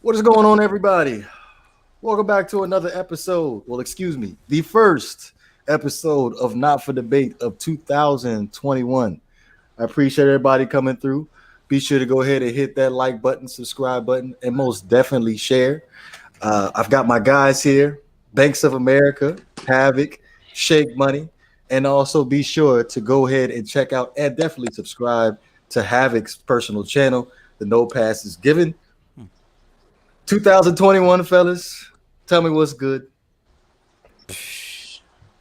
What is going on, everybody? Welcome back to another episode. Well, excuse me, the first episode of Not for Debate of 2021. I appreciate everybody coming through. Be sure to go ahead and hit that like button, subscribe button, and most definitely share. I've got my guys here, Banks of America, Havoc, Shake Money, and also be sure to go ahead and check out and definitely subscribe to Havoc's personal channel. The No Pass is given. 2021, fellas. Tell me what's good.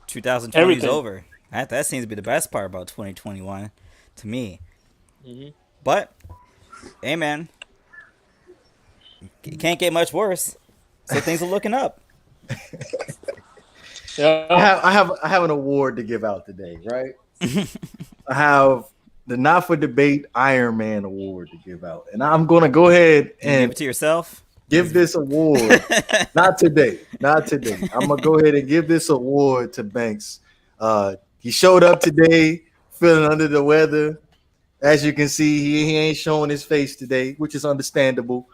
2020 is Everything. over. That seems to be the best part about 2021 to me. Mm-hmm. But, hey man, it can't get much worse. So things are looking up. Yeah. I have an award to give out today, right? I have the Not for Debate Iron Man Award to give out, and I'm gonna go ahead You give and it to yourself. give this award. Not today. I'm gonna go ahead and give this award to Banks. He showed up today feeling under the weather. As you can see, he ain't showing his face today, which is understandable.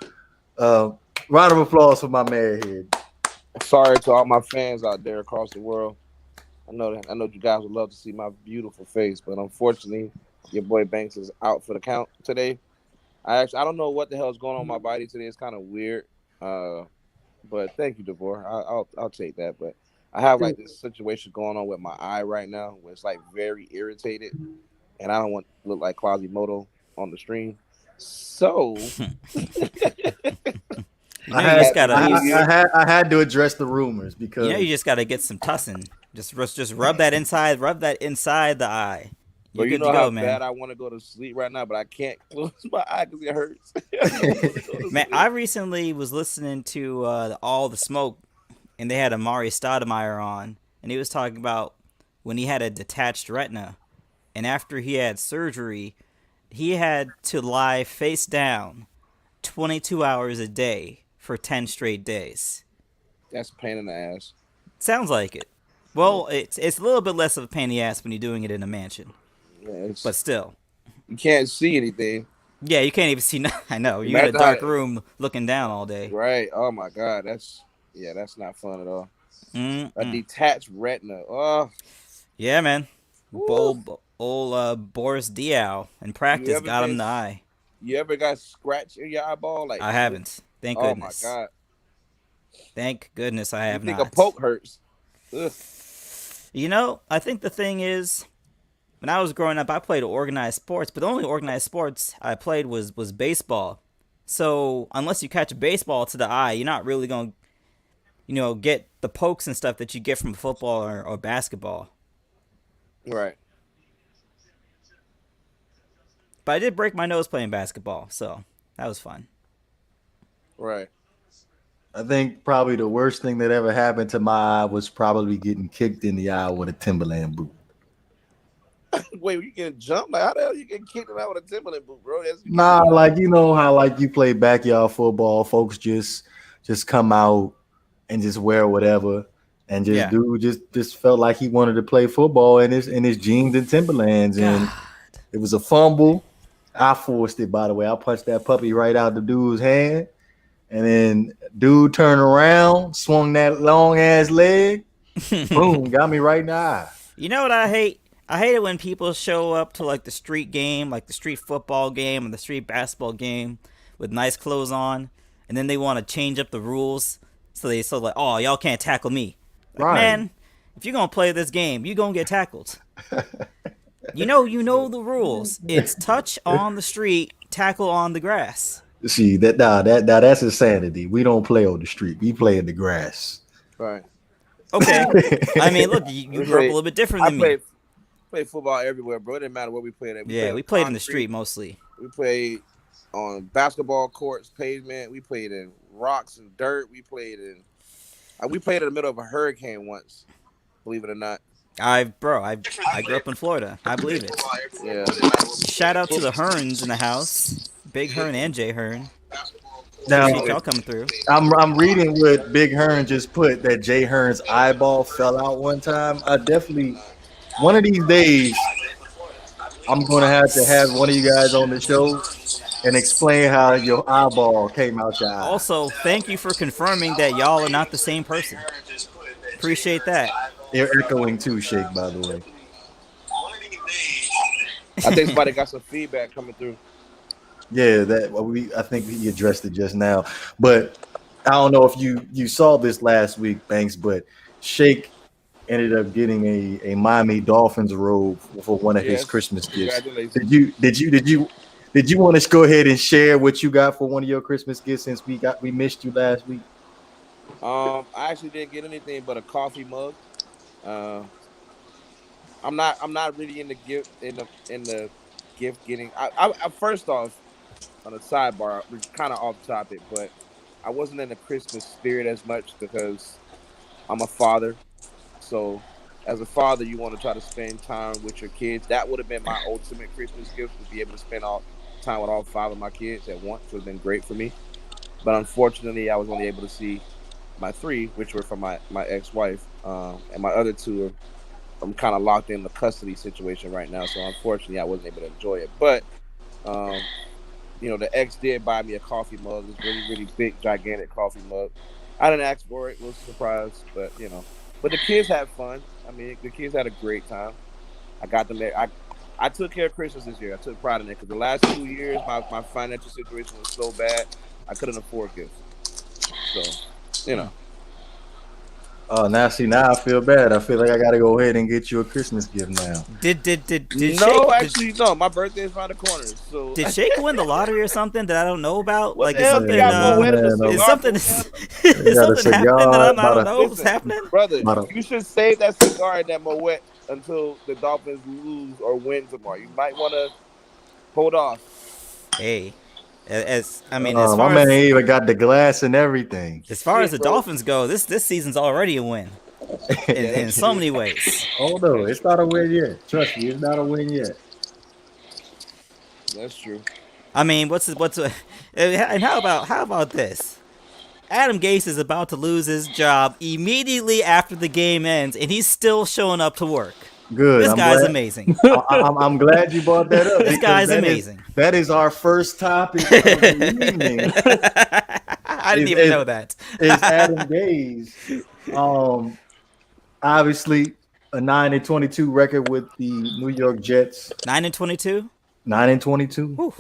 Round of applause for my man here. Sorry to all my fans out there across the world. I know you guys would love to see my beautiful face, but unfortunately, your boy Banks is out for the count today. I don't know what the hell is going on in my body today. It's kind of weird. But thank you, Devore. I'll take that. But I have like this situation going on with my eye right now, where it's like very irritated, and I don't want to look like Quasimodo on the stream. So I had to address the rumors because you just gotta get some tussin. Just rub that inside the eye. But You're you good know to how go, man. bad I want to go to sleep right now, but I can't close my eye because it hurts. Man, I recently was listening to All the Smoke, and they had Amari Stoudemire on, and he was talking about when he had a detached retina, and after he had surgery, he had to lie face down 22 hours a day for 10 straight days. That's a pain in the ass. Sounds like it. Well, it's a little bit less of a pain in the ass when you're doing it in a mansion, Yeah, but still. you can't see anything. Yeah, you can't even see. I know you're in a dark room looking down all day. Right. Oh my God. That's not fun at all. A detached retina. Oh. Yeah, man. Old Boris Diaw in practice got him in the eye. You ever got scratch in your eyeball? Like I haven't. Thank goodness. Oh my God. Thank goodness I have you think not. a poke hurts? Ugh. You know, I think the thing is, when I was growing up, I played organized sports, but the only organized sports I played was baseball. So unless you catch a baseball to the eye, you're not really going to, get the pokes and stuff that you get from football or basketball. Right. But I did break my nose playing basketball, so that was fun. Right. I think probably the worst thing that ever happened to my eye was probably getting kicked in the eye with a Timberland boot. Wait, you getting jumped? Like how the hell you get kicked out with a Timberland boot, bro? Nah, like you know how like you play backyard football, folks just come out and just wear whatever, and dude just felt like he wanted to play football in his jeans and Timberlands, and it was a fumble. I forced it, by the way. I punched that puppy right out the dude's hand. And then dude turned around, swung that long ass leg, boom, got me right in the eye. You know what I hate? I hate it when people show up to like the street game, like the street football game or the street basketball game with nice clothes on, and then they want to change up the rules. So like, oh, y'all can't tackle me. Like, right. Man, if you're gonna play this game, you're gonna get tackled. You know the rules. It's touch on the street, tackle on the grass. See that's insanity. We don't play on the street. We play in the grass. Right. Okay. I mean, look, you grew up a little bit different than me. Played football everywhere, bro. It didn't matter where we played at. We played in the street mostly. We played on basketball courts, pavement. We played in rocks and dirt. We played in the middle of a hurricane once. Believe it or not. I grew up in Florida. I believe it. Yeah. Shout out to the Hearns in the house. Big Hearn and Jay Hearn. Now, y'all coming through. I'm reading what Big Hearn just put that Jay Hearn's eyeball fell out one time. I definitely, one of these days, I'm going to have one of you guys on the show and explain how your eyeball came out your eye. Also, thank you for confirming that y'all are not the same person. Appreciate that. You're echoing too, Shake, by the way. I think somebody got some feedback coming through. Yeah, I think he addressed it just now. But I don't know if you saw this last week, Banks, but Shake ended up getting a Miami Dolphins robe for one of his Christmas gifts. Did you want to go ahead and share what you got for one of your Christmas gifts since we missed you last week? I actually didn't get anything but a coffee mug. I'm not really in the gift getting. I first off, on a sidebar, we're kind of off topic, but I wasn't in the Christmas spirit as much because I'm a father. So as a father, you want to try to spend time with your kids. That would have been my ultimate Christmas gift, to be able to spend all time with all 5 of my kids at once. Would have been great for me. But unfortunately, I was only able to see my 3, which were from my ex-wife, and my other 2 I'm kind of locked in the custody situation right now. So unfortunately, I wasn't able to enjoy it. But the ex did buy me a coffee mug. This really, really big, gigantic coffee mug. I didn't ask for it. It was a surprise, but But the kids had fun. I mean, the kids had a great time. I got them there. I took care of Christmas this year. I took pride in it because the last 2 years, my financial situation was so bad, I couldn't afford gifts. So, Oh, now I feel bad. I feel like I gotta go ahead and get you a Christmas gift now. Did No, actually, no. My birthday is around the corner. So did Shake win the lottery or something that I don't know about? What Like the is hell something you got Moet in the is cigar? something is something happening that I don't know what's happening? Brother, you should save that cigar and that Moet until the Dolphins lose or win tomorrow. You might want to hold off. Hey, as far my man even got the glass and everything. As far as the Dolphins go, this season's already a win in so many ways. Oh no, it's not a win yet. Trust me, it's not a win yet. That's true. I mean, and how about this? Adam Gase is about to lose his job immediately after the game ends, and he's still showing up to work. Good. This guy's amazing. I'm glad you brought that up. This guy's amazing. That is our first topic of the evening. I didn't even know that. It's Adam Gase. Obviously, a 9-22 record with the New York Jets. 9-22. 9-22.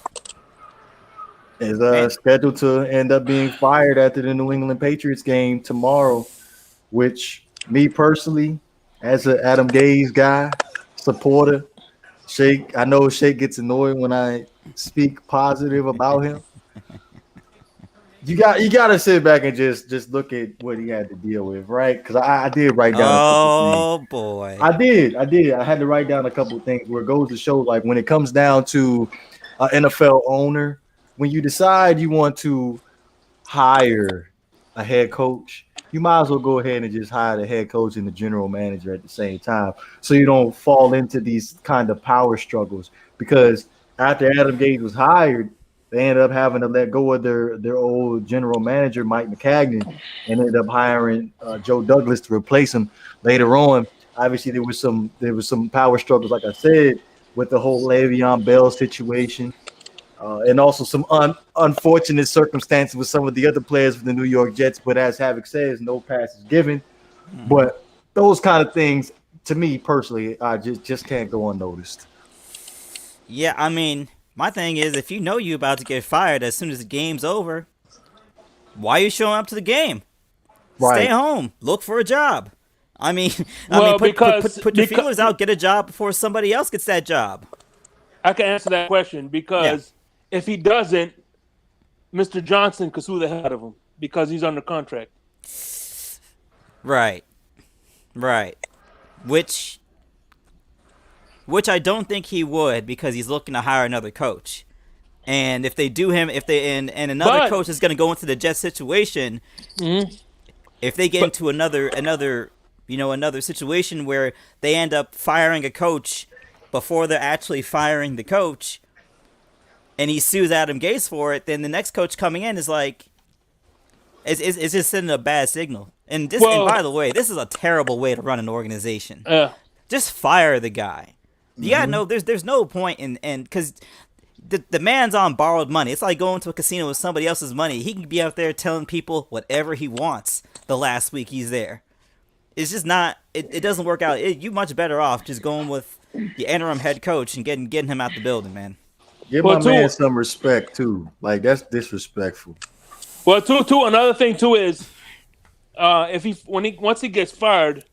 Is scheduled to end up being fired after the New England Patriots game tomorrow, which me personally, as an Adam Gase guy, supporter, Shake, I know Shake gets annoyed when I speak positive about him. You got to sit back and just look at what he had to deal with, right? Because I did write down. Oh boy, I did. I had to write down a couple of things where it goes to show, like when it comes down to an NFL owner, when you decide you want to hire a head coach, you might as well go ahead and just hire the head coach and the general manager at the same time, so you don't fall into these kind of power struggles. Because after Adam Gase was hired, they ended up having to let go of their old general manager, Mike McCagnon, and ended up hiring Joe Douglas to replace him later on. Obviously, there was some power struggles, like I said, with the whole Le'Veon Bell situation. And also some unfortunate circumstances with some of the other players for the New York Jets. But as Havoc says, no pass is given. But those kind of things, to me personally, I just can't go unnoticed. Yeah, I mean, my thing is, if you know you're about to get fired as soon as the game's over, why are you showing up to the game? Right. Stay home. Look for a job. I mean, put your feelers out, get a job before somebody else gets that job. I can answer that question because if he doesn't, Mr. Johnson could sue the hell out of him because he's under contract. Right. Which I don't think he would, because he's looking to hire another coach. And if they do him, and another coach is going to go into the Jets situation, if they get into another situation where they end up firing a coach before they're actually firing the coach, and he sues Adam Gase for it, then the next coach coming in is like, it's just sending a bad signal. And by the way, this is a terrible way to run an organization. Just fire the guy. You gotta know there's no point in because the man's on borrowed money. It's like going to a casino with somebody else's money. He can be out there telling people whatever he wants the last week he's there. It's just not. It doesn't work out. You're much better off just going with the interim head coach and getting him out the building, man. Give my man some respect too. Like, that's disrespectful. Well, too. Another thing too is, once he gets fired,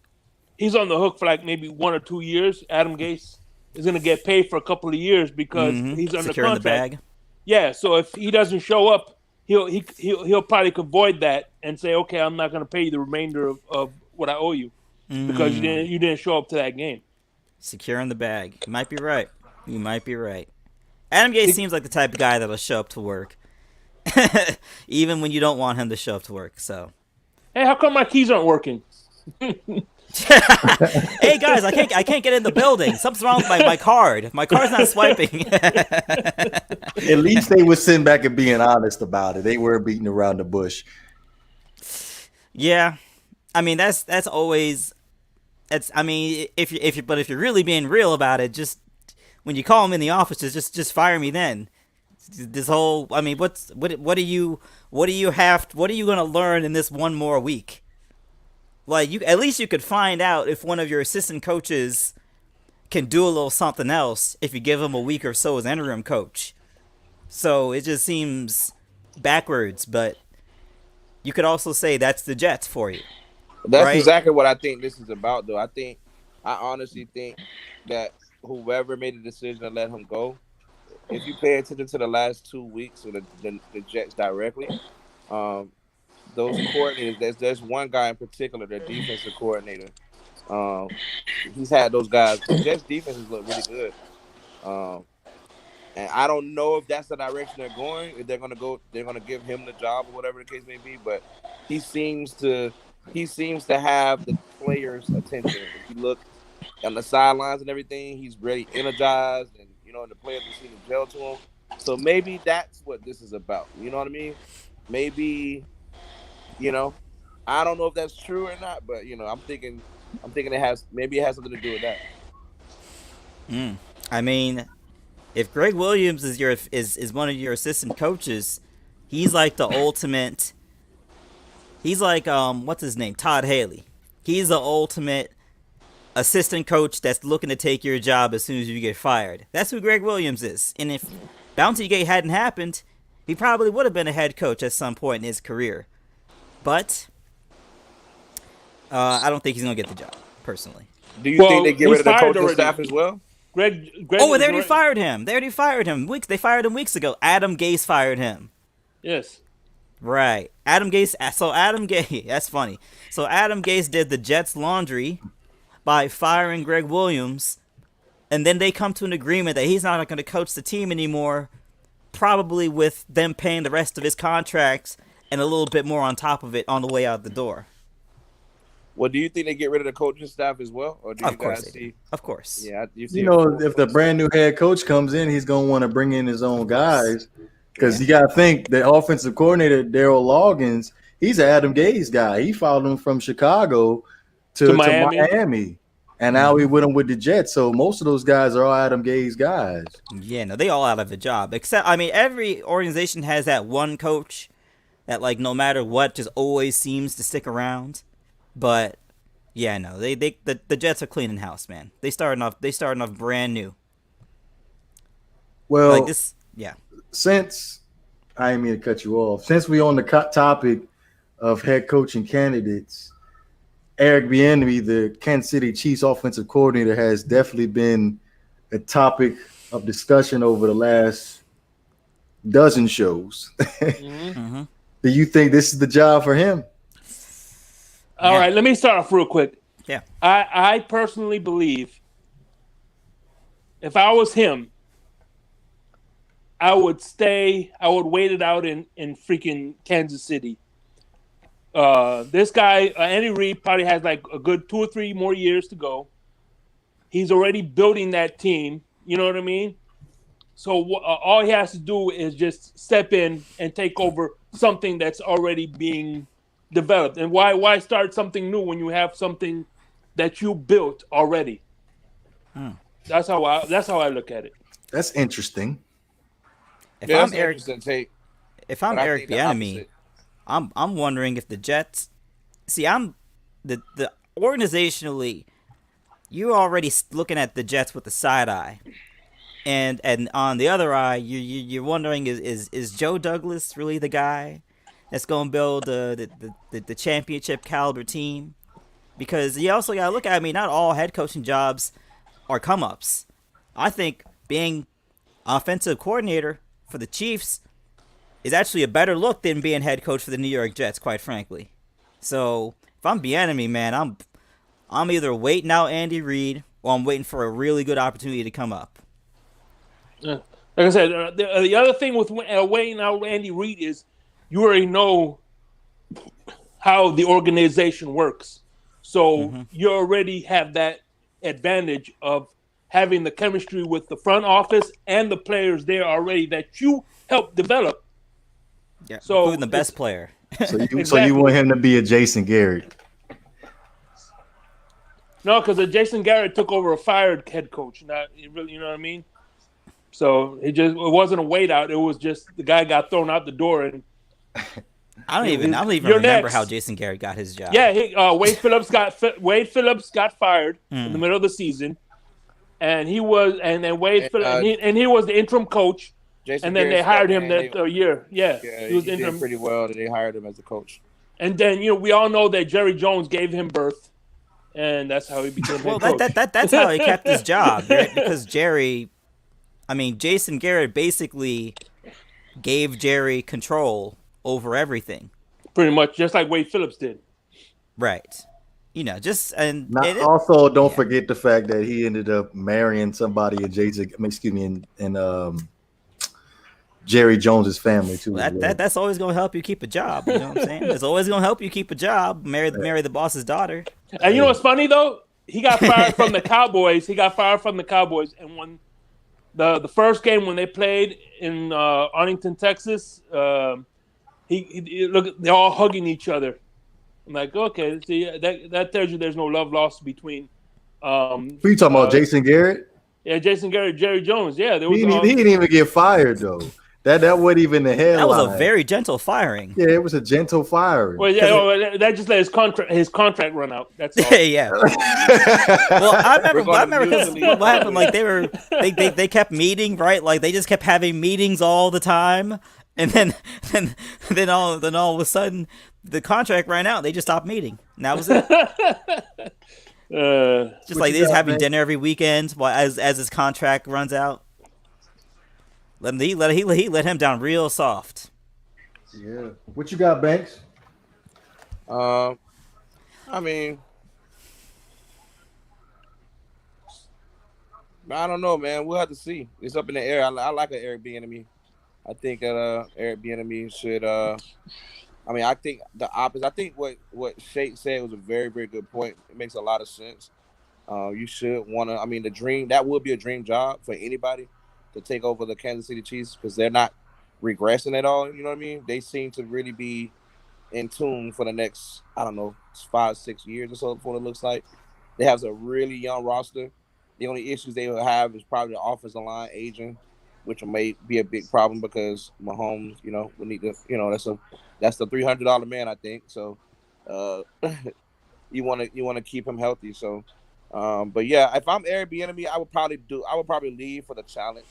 he's on the hook for like maybe 1 or 2 years. Adam Gase is going to get paid for a couple of years because he's under Securing contract. the bag. Yeah, so if he doesn't show up, he'll probably avoid that and say, okay, I'm not going to pay you the remainder of what I owe you because you didn't show up to that game. Securing the bag. You might be right. Adam Gase seems like the type of guy that'll show up to work, even when you don't want him to show up to work. So, hey, how come my keys aren't working? Hey guys, I can't get in the building. Something's wrong with my card. My card's not swiping. At least they were sitting back and being honest about it. They weren't beating around the bush. Yeah, I mean that's always. I mean, if you're really being real about it, just when you call him in the office, just fire me then. This whole, I mean, what are you gonna learn in this one more week? Like, at least you could find out if one of your assistant coaches can do a little something else if you give him a week or so as interim coach. So it just seems backwards, but you could also say that's the Jets for you. That's right? exactly what I think this is about, though. I honestly think that whoever made the decision to let him go, if you pay attention to the last 2 weeks of the Jets directly, those coordinators, there's one guy in particular, their defensive coordinator. He's had those guys. The Jets defenses look really good. And I don't know if that's the direction they're going. If they're gonna give him the job or whatever the case may be. But he seems to have the players' attention. If you look on the sidelines and everything, he's really energized, and and the players seem to gel to him. So maybe that's what this is about. You know what I mean? Maybe. I don't know if that's true or not, but I'm thinking it has something to do with that. I mean, if Greg Williams is one of your assistant coaches, he's like the ultimate. He's like what's his name? Todd Haley. He's the ultimate assistant coach that's looking to take your job as soon as you get fired. That's who Greg Williams is. And if Bountygate hadn't happened, he probably would have been a head coach at some point in his career. But I don't think he's going to get the job, personally. Do you think they get rid of the coaching staff as well? Greg they already fired him. They fired him weeks ago. Adam Gase fired him. Yes. Right. Adam Gase. That's funny. So Adam Gase did the Jets' laundry by firing Greg Williams, and then they come to an agreement that he's not going to coach the team anymore, probably with them paying the rest of his contracts and a little bit more on top of it on the way out the door. Well, do you think they get rid of the coaching staff as well, or do you guys see? Of course. Yeah, if the brand new head coach comes in, he's gonna want to bring in his own guys, because you got to think the offensive coordinator Daryl Loggins, he's an Adam Gase guy. He followed him from Chicago to Miami, and now he with him with the Jets. So most of those guys are all Adam Gase guys. Yeah, no, they all out of a job. Except, I mean, every organization has that one coach that, like, no matter what, just always seems to stick around. But yeah, no, the Jets are cleaning house, man. They starting off brand new. Well, like this, yeah. Since I didn't mean to cut you off, since we on the topic of head coaching candidates, Eric Bieniemy, the Kansas City Chiefs offensive coordinator, has definitely been a topic of discussion over the last dozen shows. Mm-hmm. Do you think this is the job for him? All right, let me start off real quick. Yeah. I personally believe if I was him, I would wait it out in freaking Kansas City. This guy, Andy Reid, probably has like a good 2 or 3 more years to go. He's already building that team. You know what I mean? So all he has to do is just step in and take over something that's already being developed. And why start something new when you have something that you built already? That's how I look at it. That's interesting. If Yeah, I'm that's an Eric, interesting take. if I'm But I Eric think the Bieniemy, opposite. I'm wondering if the Jets. See, I'm the organizationally, you're already looking at the Jets with the side eye, and on the other eye, you're wondering is Joe Douglas really the guy that's going to build the championship caliber team? Because you also got to look at, I mean, not all head coaching jobs are come ups. I think being offensive coordinator for the Chiefs is actually a better look than being head coach for the New York Jets, quite frankly. So if I'm Bieniemy, man, I'm either waiting out Andy Reid or I'm waiting for a really good opportunity to come up. Like I said, the other thing with waiting out Andy Reid is you already know how the organization works. So you already have that advantage of having the chemistry with the front office and the players there already that you helped develop. Yeah, So including the best player. So you Exactly. want him to be a Jason Garrett? No, because Jason Garrett took over a fired head coach. Not really, you know what I mean? So it wasn't a wait out. It was just the guy got thrown out the door, and I don't even You're remember next. how Jason Garrett got his job. yeah, Wade Phillips got fired in the middle of the season, and he was he was the interim coach, Jason and then Garrett they hired stepped him in, that year. Yeah, Yeah, he was he interim. did pretty well. That they hired him as the coach. And then we all know that Jerry Jones gave him birth, and that's how he became Well, head coach. that's how he kept his job, right? Because Jason Garrett basically gave Jerry control over everything. Pretty much, just like Wade Phillips did. Right. Just and Also, don't forget the fact that he ended up marrying somebody in Jerry Jones's family too. That's always going to help you keep a job. You know what I'm saying? It's always going to help you keep a job. Marry the boss's daughter. And you know what's funny though? He got fired from the Cowboys. And when the first game when they played in Arlington, Texas, he look, they're all hugging each other. I'm like, okay, see, that tells you there's no love lost between. Who you talking about, Jason Garrett? Yeah, Jason Garrett, Jerry Jones. Yeah, there was. He didn't even get fired though. That wasn't even the headline. That was a very gentle firing. Yeah, it was a gentle firing. Well, yeah, that just let his contract run out. That's all. Yeah. Well, I remember because what happened, like they kept meeting, right? Like they just kept having meetings all the time, and then all of a sudden the contract ran out. They just stopped meeting. And that was it. Just like they just having dinner every weekend while as his contract runs out. He let him down real soft. Yeah. What you got, Banks? I mean, I don't know, man. We'll have to see. It's up in the air. I like an Eric Bieniemy. I think Eric Bieniemy should. I think the opposite. I think what Shake said was a very, very good point. It makes a lot of sense. You should want to. I mean, that would be a dream job for anybody to take over the Kansas City Chiefs because they're not regressing at all. You know what I mean? They seem to really be in tune for the next, 5-6 years or so. Before it looks like they have a really young roster. The only issues they will have is probably the offensive line aging, which may be a big problem because Mahomes, we need to, that's the $300 man, I think. So, you want to keep him healthy. So, but yeah, if I'm Eric Bieniemy, I would probably leave for the challenge.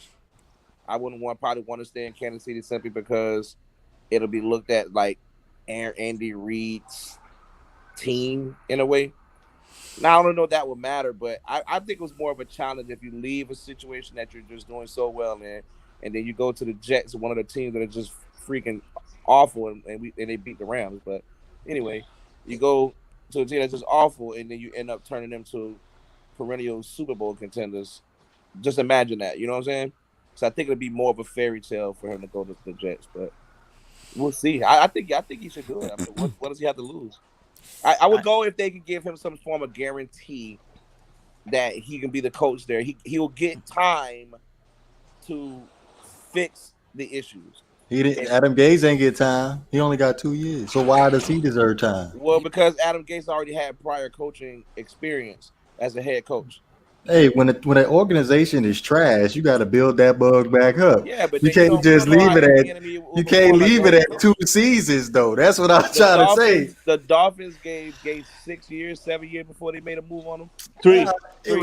I wouldn't probably want to stay in Kansas City simply because it'll be looked at like Andy Reid's team in a way. Now I don't know if that would matter, but I think it was more of a challenge if you leave a situation that you're just doing so well in, and then you go to the Jets, one of the teams that are just freaking awful, and they beat the Rams. But anyway, you go to a team that's just awful, and then you end up turning them to perennial Super Bowl contenders. Just imagine that, you know what I'm saying? So I think it'd be more of a fairy tale for him to go to the Jets, but we'll see. I think he should do it. I mean, what does he have to lose? I would go if they could give him some form of guarantee that he can be the coach there. He'll get time to fix the issues. Adam Gase ain't get time. He only got 2 years. So why does he deserve time? Well, because Adam Gase already had prior coaching experience as a head coach. Hey, when an organization is trash, you got to build that bug back up. Yeah, but You then you can't don't just remember leave how it the at. enemy was You can't before, like leave it Eric at said. 2 seasons though. That's what I'm trying to say. The Dolphins gave 6 years, 7 years before they made a move on them. 3. It was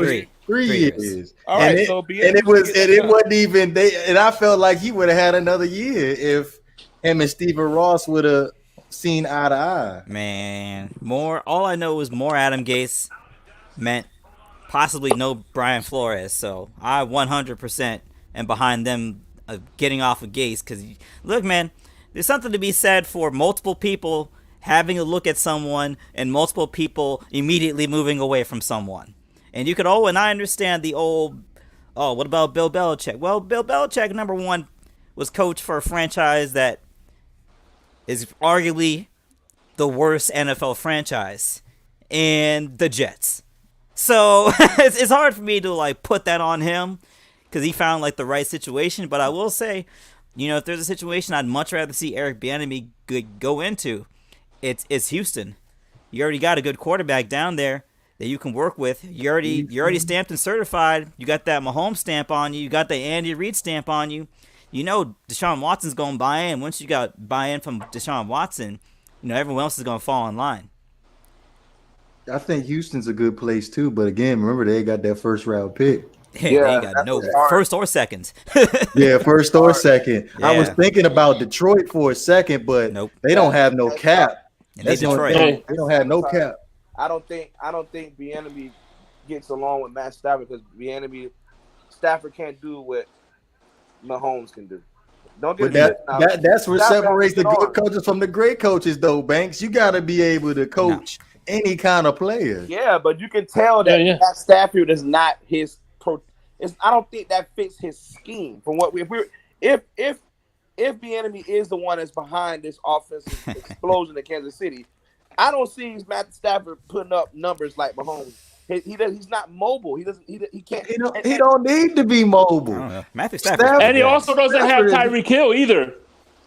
Three. 3 3 years. years. All and right, it, so and Bieniemy it was should get and that it job. wasn't even they. And I felt like he would have had another year if him and Stephen Ross would have seen eye to eye. Man, all I know is more Adam Gase meant possibly no Brian Flores. So I 100% am behind them getting off of Gase. Because, look, man, there's something to be said for multiple people having a look at someone and multiple people immediately moving away from someone. And you could, and I understand the old, what about Bill Belichick? Well, Bill Belichick, number one, was coach for a franchise that is arguably the worst NFL franchise, and the Jets. So it's hard for me to like put that on him because he found like the right situation. But I will say, if there's a situation I'd much rather see Eric Bieniemy go into, it's Houston. You already got a good quarterback down there that you can work with. You already stamped and certified. You got that Mahomes stamp on you. You got the Andy Reid stamp on you. Deshaun Watson's going to buy in. Once you got buy-in from Deshaun Watson, everyone else is going to fall in line. I think Houston's a good place too, but again, remember they got that first round pick. They ain't got no first or second. Yeah, first or second. Yeah. I was thinking about Detroit for a second, but Nope. they don't have no cap. And they Detroit. They don't have no cap. I don't think Bieniemy gets along with Matt Stafford because Stafford can't do what Mahomes can do. Don't get that's what Stafford separates the has good on. coaches from the great coaches, though, Banks. You got to be able to coach any kind of player. Yeah, but you can tell that Matt Stafford is not his. I don't think that fits his scheme. From what if Bieniemy is the one that's behind this offensive explosion in Kansas City, I don't see Matt Stafford putting up numbers like Mahomes. He's not mobile. He doesn't. He can't. He don't need to be mobile. Matthew Stafford. And he also doesn't have Tyreek Hill either.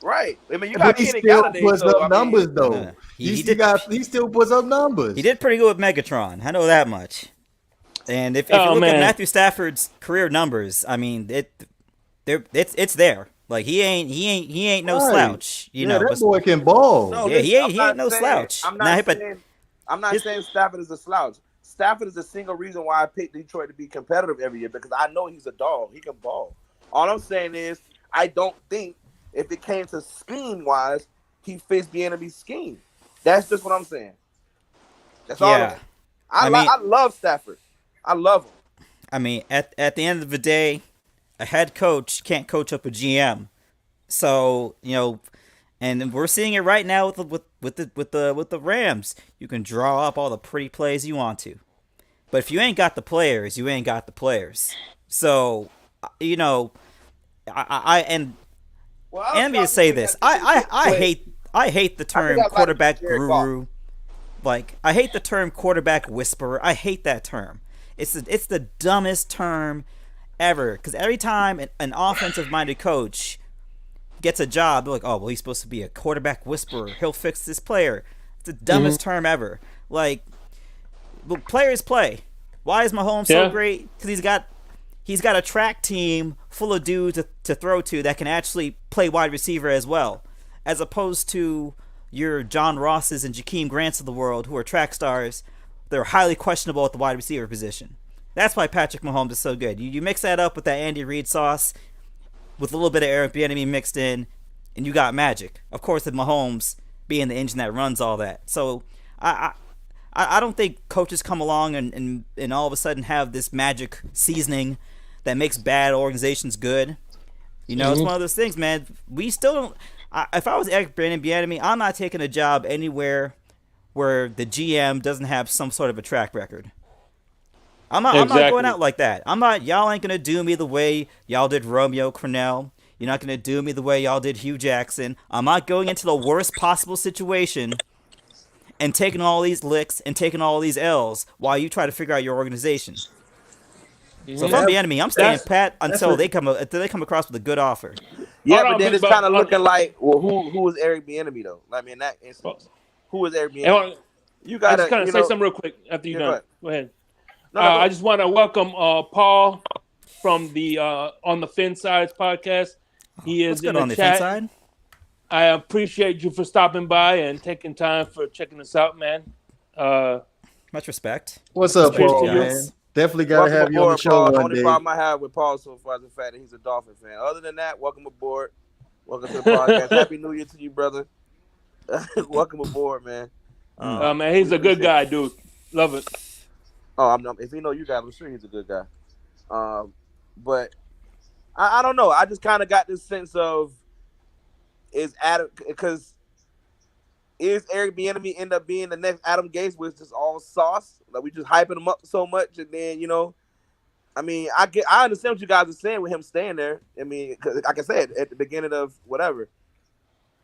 Right. I mean, you But got he Kenny still Galladay, puts so, up numbers, though. He still puts up numbers. He did pretty good with Megatron. I know that much. And if you look at Matthew Stafford's career numbers, I mean, it's there. Like he ain't no slouch. That boy can ball. No, he ain't no slouch. I'm not saying Stafford is a slouch. Stafford is the single reason why I picked Detroit to be competitive every year because I know he's a dog. He can ball. All I'm saying is I don't think if it came to scheme wise, he fits Bieniemy's scheme. That's just what I'm saying. That's all. I love Stafford. I love him. I mean, at the end of the day, a head coach can't coach up a GM. So and we're seeing it right now with the Rams. You can draw up all the pretty plays you want to, but if you ain't got the players, you ain't got the players. So let me just say this: I hate the term quarterback guru. Like I hate the term quarterback whisperer. I hate that term. It's the dumbest term ever. Because every time an offensive-minded coach gets a job, they're like, oh, well, he's supposed to be a quarterback whisperer. He'll fix this player. It's the dumbest term ever. Like, well, players play. Why is Mahomes so great? Because he's got a track team full of dudes to throw to that can actually play wide receiver as well, as opposed to your John Rosses and Jakeem Grants of the world who are track stars. They're highly questionable at the wide receiver position. That's why Patrick Mahomes is so good. You mix that up with that Andy Reid sauce with a little bit of Eric Bieniemy mixed in, and you got magic. Of course, with Mahomes being the engine that runs all that. So I don't think coaches come along and all of a sudden have this magic seasoning that makes bad organizations good. It's one of those things, man. We still don't. If I was Eric Bieniemy, I'm not taking a job anywhere where the GM doesn't have some sort of a track record. I'm not going out like that. Y'all ain't gonna do me the way y'all did Romeo Crennel. You're not gonna do me the way y'all did Hugh Jackson. I'm not going into the worst possible situation and taking all these licks and taking all these L's while you try to figure out your organization. So if I'm Bieniemy, I'm staying pat until they come across with a good offer. Yeah, but then it's kind of looking like, well, who is Eric Bieniemy though? I mean, in that instance, who is Eric Bieniemy? You gotta say something real quick after you're done. Go ahead. I just want to welcome Paul from the On the Fin Sides podcast. He is What's good in on the the fin chat. side? I appreciate you for stopping by and taking time for checking us out, man. Much respect. What's up, Cheers Paul, to you. man? Definitely got to Welcome have you on the aboard, show Paul. The one only day. problem I have with Paul so far is the fact that he's a Dolphin fan. Other than that, welcome aboard. Welcome to the podcast. Happy New Year to you, brother. Welcome aboard, man. Man, he's a good guy, dude. Love it. Oh, if you know you guys, I'm sure he's a good guy. But I don't know. I just kind of got this sense of is Adam because is Eric Bieniemy end up being the next Adam Gase with just all sauce? Like we just hyping him up so much, and then I mean, I understand what you guys are saying with him staying there. I mean, 'cause like I said at the beginning of whatever,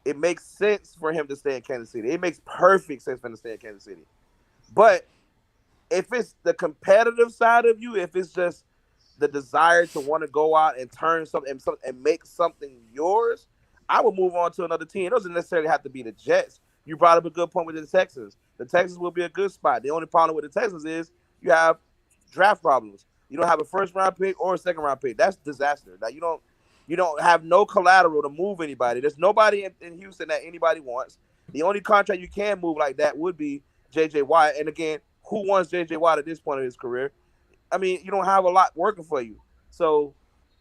it makes sense for him to stay in Kansas City. It makes perfect sense for him to stay in Kansas City. But if it's the competitive side of you, if it's just the desire to want to go out and turn something and make something yours, I would move on to another team. It doesn't necessarily have to be the Jets. You brought up a good point with the Texans. The Texans will be a good spot. The only problem with the Texans is you have draft problems. You don't have a first-round pick or a second-round pick. That's disaster. Now you don't have no collateral to move anybody. There's nobody in Houston that anybody wants. The only contract you can move like that would be J.J. Watt. And again, who wants J.J. Watt at this point in his career? I mean, you don't have a lot working for you. So,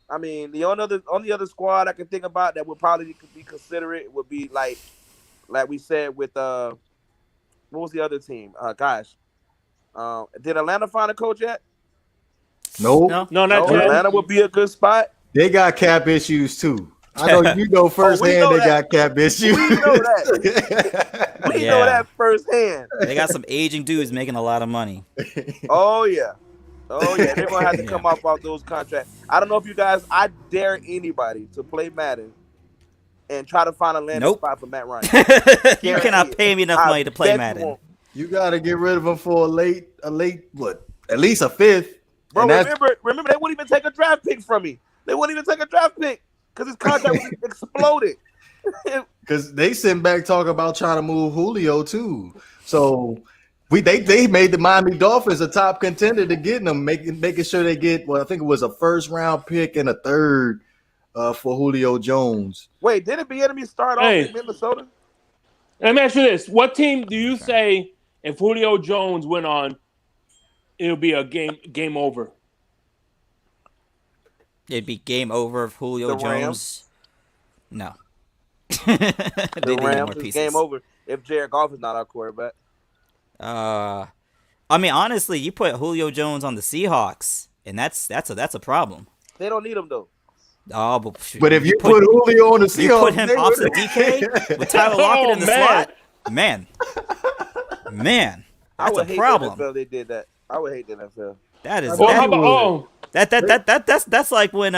I mean, the only other squad I can think about that would probably be considerate would be like we said with what was the other team? Did Atlanta find a coach yet? Nope. No, not yet. Atlanta would be a good spot. They got cap issues too. I know you know firsthand they got cap issues. We know that. We know that firsthand. They got some aging dudes making a lot of money. Oh yeah. They're gonna have to come off those contracts. I don't know if you guys. I dare anybody to play Madden and try to find a landing spot for Matt Ryan. You cannot pay me enough money to play Madden. You got to get rid of him for a late what? At least a fifth. Bro, remember they wouldn't even take a draft pick from me. They wouldn't even take a draft pick because his contract was exploded. Because they sent back talking about trying to move Julio too. So they made the Miami Dolphins a top contender to getting them, making sure they get I think it was a first round pick and a third for Julio Jones. Wait, didn't Bieniemy start off in Minnesota? Let me ask you this: what team do you say if Julio Jones went on, it'll be a game over? It'd be game over if Julio Jones. No. The Rams is game over if Jared Goff is not our quarterback. I mean, honestly, you put Julio Jones on the Seahawks, and that's a problem. They don't need him though. Oh, but if you put Julio on the Seahawks, you put him opposite DK with Tyler Lockett in the slot. Man, that's a problem. The NFL they did that. I would hate the NFL. That is. That's like when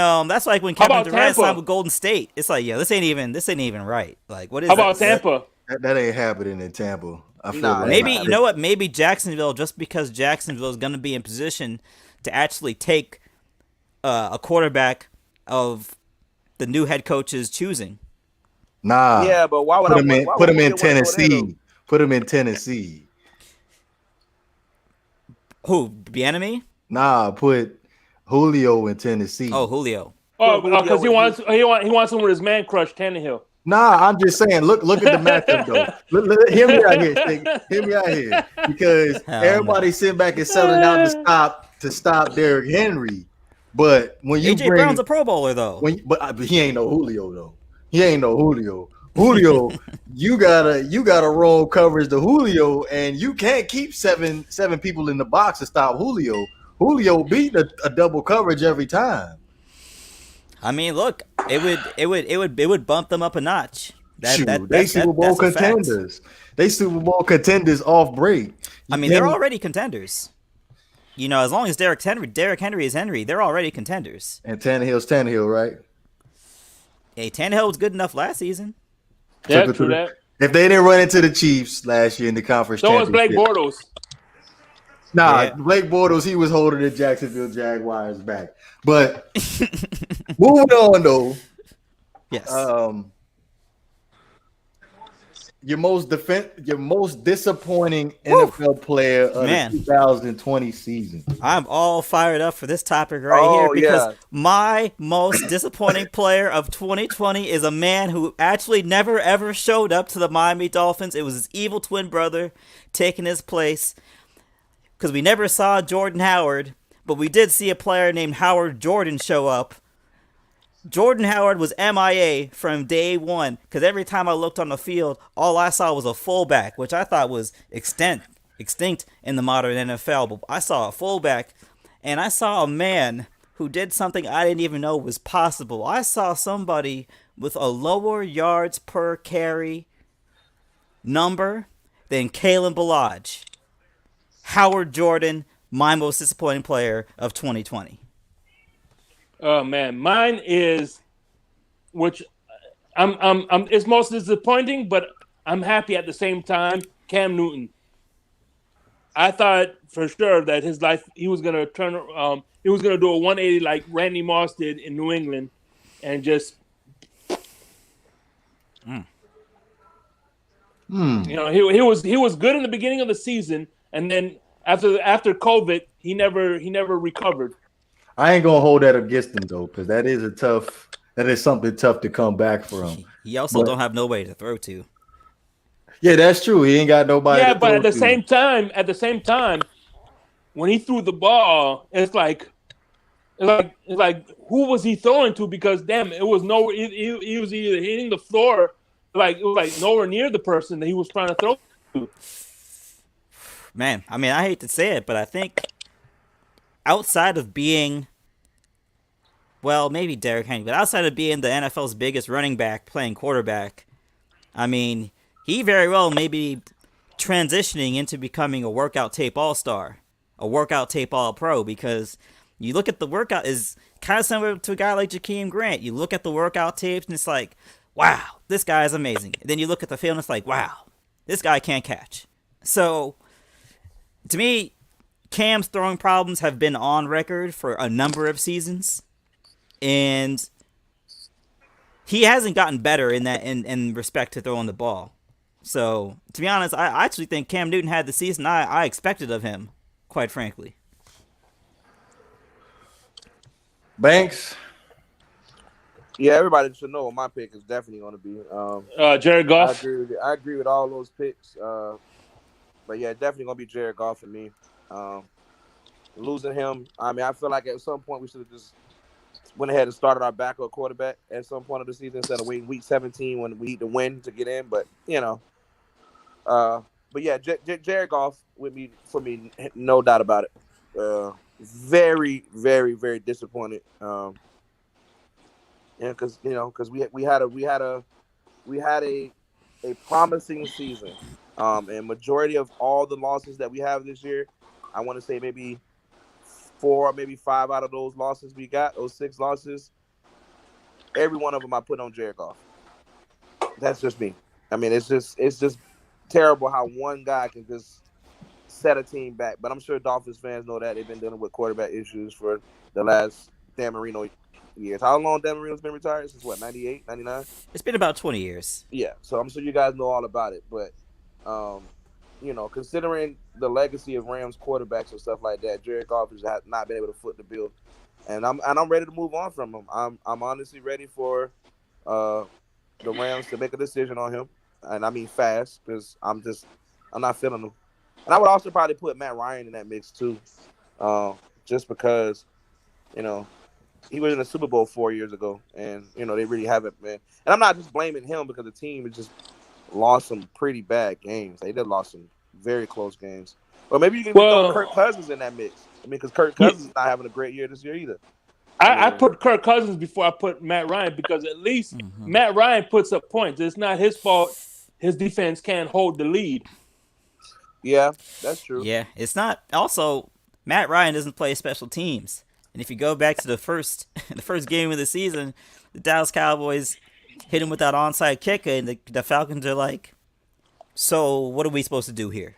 Kevin Durant signed with Golden State. It's like, this ain't even right. Like, what is? How about Tampa? That ain't happening in Tampa. I feel like maybe you know what? Maybe Jacksonville, just because Jacksonville is going to be in position to actually take a quarterback of the new head coach's choosing. Nah. Yeah, but why would put him in Tennessee? Put him in Tennessee. Who? Bieniemy? Nah, put Julio in Tennessee. Oh, Julio. Oh, because he wants him with his man crush, Tannehill. Nah, I'm just saying. Look at the matchup though. Hear me out here. Hear me out here, because everybody's sitting back and selling out to stop Derrick Henry. But when you AJ Brown's a Pro Bowler though. But he ain't no Julio though. He ain't no Julio. Julio, you gotta roll coverage to Julio, and you can't keep seven people in the box to stop Julio. Julio beat a double coverage every time. I mean, look, it would bump them up a notch. They Super Bowl contenders. They Super Bowl contenders off break. They're already contenders. As long as Derrick Henry is Henry, they're already contenders. And Tannehill's Tannehill, right? Hey, Tannehill was good enough last season. Yeah, true that. If they didn't run into the Chiefs last year in the conference championship. So was Blake Bortles. Nah, Blake Bortles, he was holding the Jacksonville Jaguars back. But moving on, though. Yes. your most disappointing NFL player of Man. the 2020 season. I'm all fired up for this topic right Oh, here because yeah. my most disappointing player of 2020 is a man who actually never ever showed up to the Miami Dolphins. It was his evil twin brother taking his place because we never saw Jordan Howard, but we did see a player named Howard Jordan show up. Jordan Howard was MIA from day one because every time I looked on the field, all I saw was a fullback, which I thought was extinct in the modern NFL. But I saw a fullback, and I saw a man who did something I didn't even know was possible. I saw somebody with a lower yards per carry number than Kalen Ballage. Howard Jordan, my most disappointing player of 2020. Oh man, mine is, which it's most disappointing, but I'm happy at the same time. Cam Newton. I thought for sure that his life he was gonna he was gonna do a 180 like Randy Moss did in New England, and just you know he was good in the beginning of the season, and then after COVID he never recovered. I ain't gonna hold that against him though, because that is something tough to come back from. He also don't have nobody to throw to. Yeah, that's true. He ain't got nobody. Yeah, to but throw at the to. same time, when he threw the ball, it's like who was he throwing to? Because damn, it was nowhere. He was either hitting the floor, like it was like nowhere near the person that he was trying to throw to. Man, I mean, I hate to say it, but I think outside of being, well, maybe Derrick Henry, but outside of being the NFL's biggest running back playing quarterback, I mean, he very well may be transitioning into becoming a workout tape all-star, a workout tape all-pro, because you look at the workout is kind of similar to a guy like Jakeem Grant. You look at the workout tapes and it's like, wow, this guy is amazing. And then you look at the film and it's like, wow, this guy can't catch. So, to me, Cam's throwing problems have been on record for a number of seasons, and he hasn't gotten better in that in respect to throwing the ball. So, to be honest, I actually think Cam Newton had the season I expected of him, quite frankly. Banks. Yeah, everybody should know what my pick is definitely going to be. Jared Goff. I agree with all those picks. But yeah, definitely going to be Jared Goff for me. Losing him, I mean, I feel like at some point we should have just went ahead and started our backup quarterback at some point of the season instead of waiting week 17 when we need to win to get in. But you know, but yeah, Jared Goff for me, no doubt about it. Very, very, very disappointed. And because we had a promising season. And majority of all the losses that we have this year, I want to say maybe 4, maybe 5 out of those losses we got, those 6 losses, every one of them I put on Jared Goff. That's just me. I mean, it's just terrible how one guy can just set a team back. But I'm sure Dolphins fans know that. They've been dealing with quarterback issues for the last Dan Marino years. How long Dan Marino's been retired? Since what, 98, 99? It's been about 20 years. Yeah, so I'm sure you guys know all about it. But, considering the legacy of Rams quarterbacks and stuff like that, Jared Goff has not been able to foot the bill. And I'm ready to move on from him. I'm honestly ready for the Rams to make a decision on him. And I mean fast, because I'm not feeling him. And I would also probably put Matt Ryan in that mix too. Just because, he was in the Super Bowl 4 years ago, and they really haven't been. And I'm not just blaming him because the team has just lost some pretty bad games. They did lost some very close games. But maybe you can throw Kirk Cousins in that mix. I mean, because Kirk Cousins is not having a great year this year either. I put Kirk Cousins before I put Matt Ryan because at least Matt Ryan puts up points. It's not his fault. His defense can't hold the lead. Yeah, that's true. Yeah, it's not. Also, Matt Ryan doesn't play special teams. And if you go back to the first game of the season, the Dallas Cowboys hit him with that onside kick, and the Falcons are like, so what are we supposed to do here?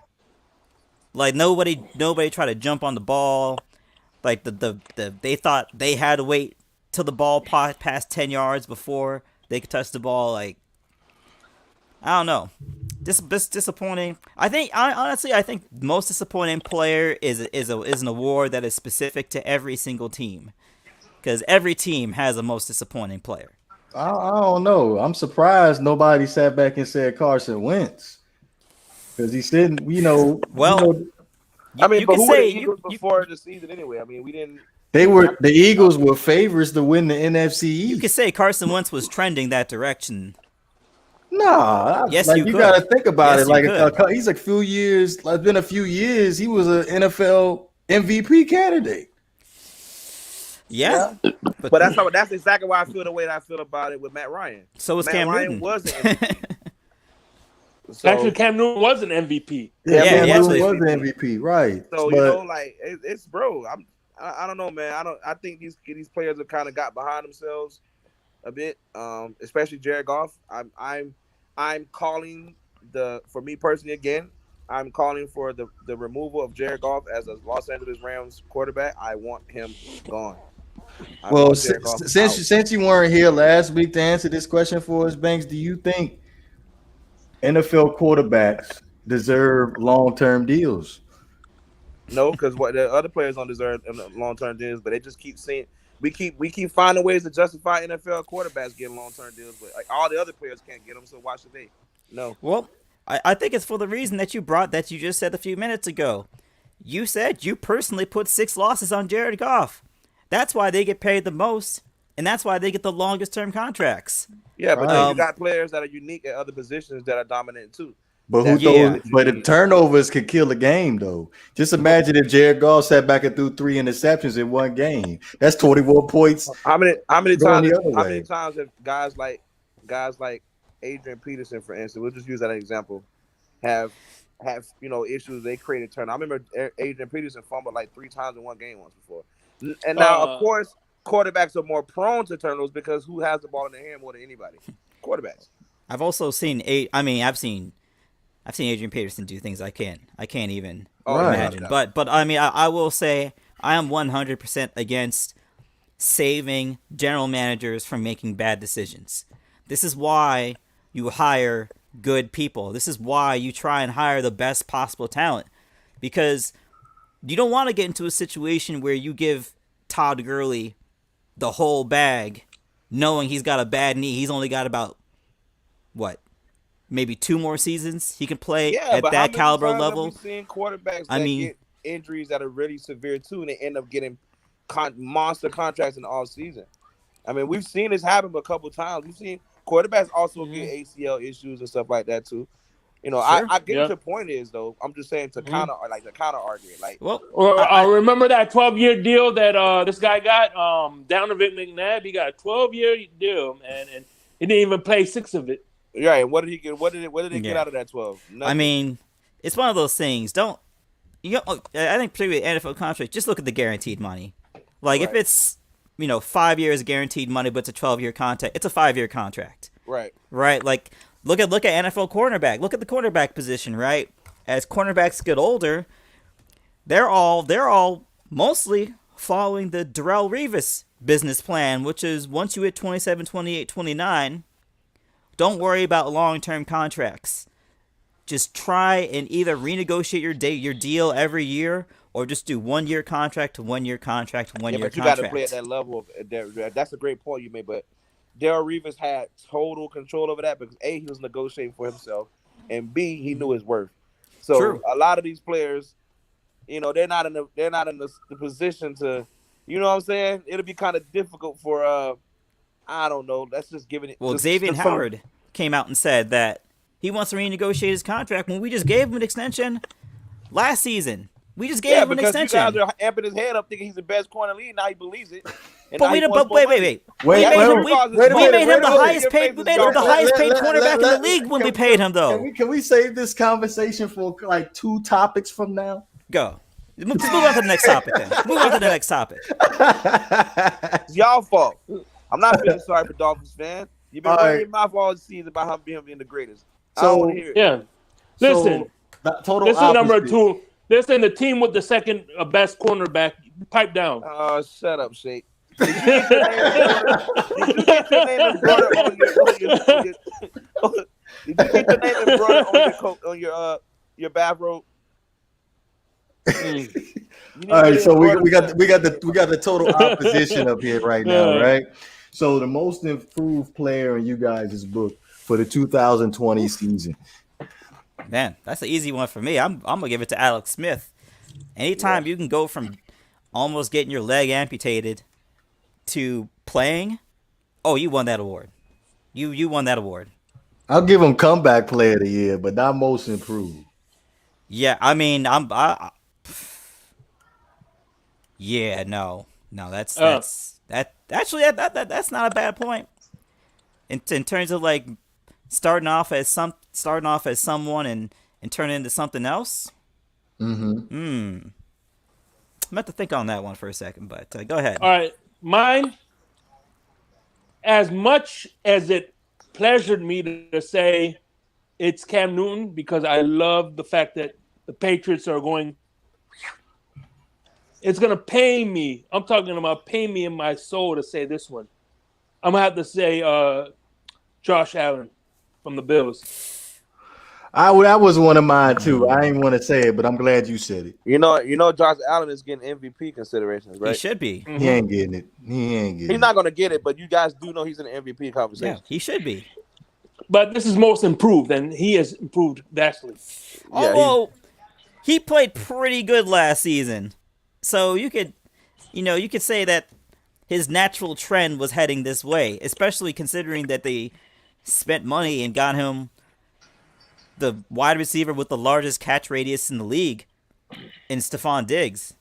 Like, nobody tried to jump on the ball. Like, they thought they had to wait till the ball passed 10 yards before they could touch the ball. Like, I don't know. disappointing. I think honestly, I think most disappointing player is an award that is specific to every single team, because every team has a most disappointing player. I don't know. I'm surprised nobody sat back and said Carson Wentz, because he said, Well, I mean, you but can who were the say Eagles before the season anyway? I mean, we didn't. the Eagles were favorites to win the NFC East. you could say Carson Wentz was trending that direction. Nah, Yes, like you you could. got to think about Yes, it. Like you could. he's a few years. It's been a few years. He was an NFL MVP candidate. Yeah, But that's exactly why I feel the way that I feel about it with Matt Ryan. so was Matt Cam Ryan Newton. was an MVP. So, Actually, Cam Newton was an MVP. Yeah, Cam he Newton actually- was the MVP, right? so But like it's bro. I don't know, man. I think these players have kind of got behind themselves a bit. Especially Jared Goff. I'm calling for me personally again. I'm calling for the removal of Jared Goff as a Los Angeles Rams quarterback. I want him gone. well, since you weren't here last week to answer this question for us, Banks, do you think NFL quarterbacks deserve long-term deals? No, because what the other players don't deserve long-term deals, but they just keep saying we keep finding ways to justify NFL quarterbacks getting long-term deals, but like all the other players can't get them. So why should they? No. Well, I think it's for the reason that you just said a few minutes ago. You said you personally put 6 losses on Jared Goff. That's why they get paid the most, and that's why they get the longest term contracts. Yeah, but then you Right. got players that are unique at other positions that are dominant too. But Yeah. if turnovers could kill a game, though. Just imagine if Jared Goff sat back and threw 3 interceptions in one game. That's 21 points. How many Going times the other how way. many times have guys like Adrian Peterson, for instance, we'll just use that as an example, have issues. They created turn. I remember Adrian Peterson fumbled like 3 times in one game once before. And now, of course, quarterbacks are more prone to turnovers because who has the ball in their hand more than anybody? Quarterbacks. I've also seen I've seen Adrian Peterson do things I can't even imagine. Right. But I mean, I will say I am 100% against saving general managers from making bad decisions. This is why you hire good people. This is why you try and hire the best possible talent, because you don't want to get into a situation where you give Todd Gurley the whole bag, knowing he's got a bad knee. He's only got about maybe 2 more seasons he can play at that caliber level. We've seen quarterbacks get injuries that are really severe too, and they end up getting monster contracts in the off season. I mean, we've seen this happen a couple times. We've seen quarterbacks also get ACL issues and stuff like that too. Sure. I get what your point is, though. I'm just saying to counter argue it. Like, remember that 12-year deal that this guy got, Donovan McNabb. He got a 12-year deal, man, and he didn't even play 6 of it. Yeah, and what did he get? What did he get out of that 12? Nothing. I mean, it's one of those things. I think particularly NFL contract, just look at the guaranteed money. Like if it's 5 years guaranteed money, but it's a 12-year contract, it's a 5-year contract. Right. Like look at NFL cornerback. Look at the cornerback position. Right, as cornerbacks get older, they're all mostly following the Darrelle Revis business plan, which is once you hit 27, 28, 29. Don't worry about long-term contracts. Just try and either renegotiate your deal every year, or just do 1-year contract to 1-year contract to 1-year contract. But you got to play at that level. That's a great point you made. But Darrelle Revis had total control over that because A, he was negotiating for himself, and B, he knew his worth. So True. A lot of these players, they're not in the position to, you know what I'm saying? It'll be kind of difficult for I don't know. Let's just give it. Well, Xavier Howard came out and said that he wants to renegotiate his contract when we just gave him an extension last season. We just gave him an extension. You guys are amping his head up thinking he's the best corner in the league. Now he believes it. But wait. We made him the highest paid cornerback in the league when we paid him, though. Can we save this conversation for like 2 topics from now? Go. Move on to the next topic then. Move on to the next topic. It's y'all fault. I'm not feeling sorry for Dolphins fans. You've been running your mouth all season about him being the greatest. I don't want to hear it. Yeah. Listen, this is number 2. This is the team with the second best cornerback. Pipe down. Shut up, Shake. Did you get your name in order Did you get your name embroidered on your bathrobe? All right, so we got the total opposition up here right now, right? So the most improved player in you guys' book for the 2020 season. Man, that's an easy one for me. I'm gonna give it to Alex Smith. Anytime you can go from almost getting your leg amputated to playing, oh, you won that award. You won that award. I'll give him comeback player of the year, but not most improved. Yeah, I mean, yeah, no, that's actually that's not a bad point. In terms of like starting off as someone and turning into something else. I'm about to think on that one for a second, but go ahead. All right, mine. As much as it pleasured me to say it's Cam Newton because I love the fact that the Patriots are going. It's gonna pain me. I'm talking about pain me in my soul to say this one. I'm gonna have to say Josh Allen from the Bills. That was one of mine too. I didn't want to say it, but I'm glad you said it. You know, Josh Allen is getting MVP considerations, right? He should be. Mm-hmm. He ain't getting it. He's not gonna get it, but you guys do know he's in the MVP conversation. Yeah, he should be. But this is most improved, and he has improved vastly. Although he played pretty good last season, so you could say that his natural trend was heading this way, especially considering that they spent money and got him the wide receiver with the largest catch radius in the league in Stephon Diggs.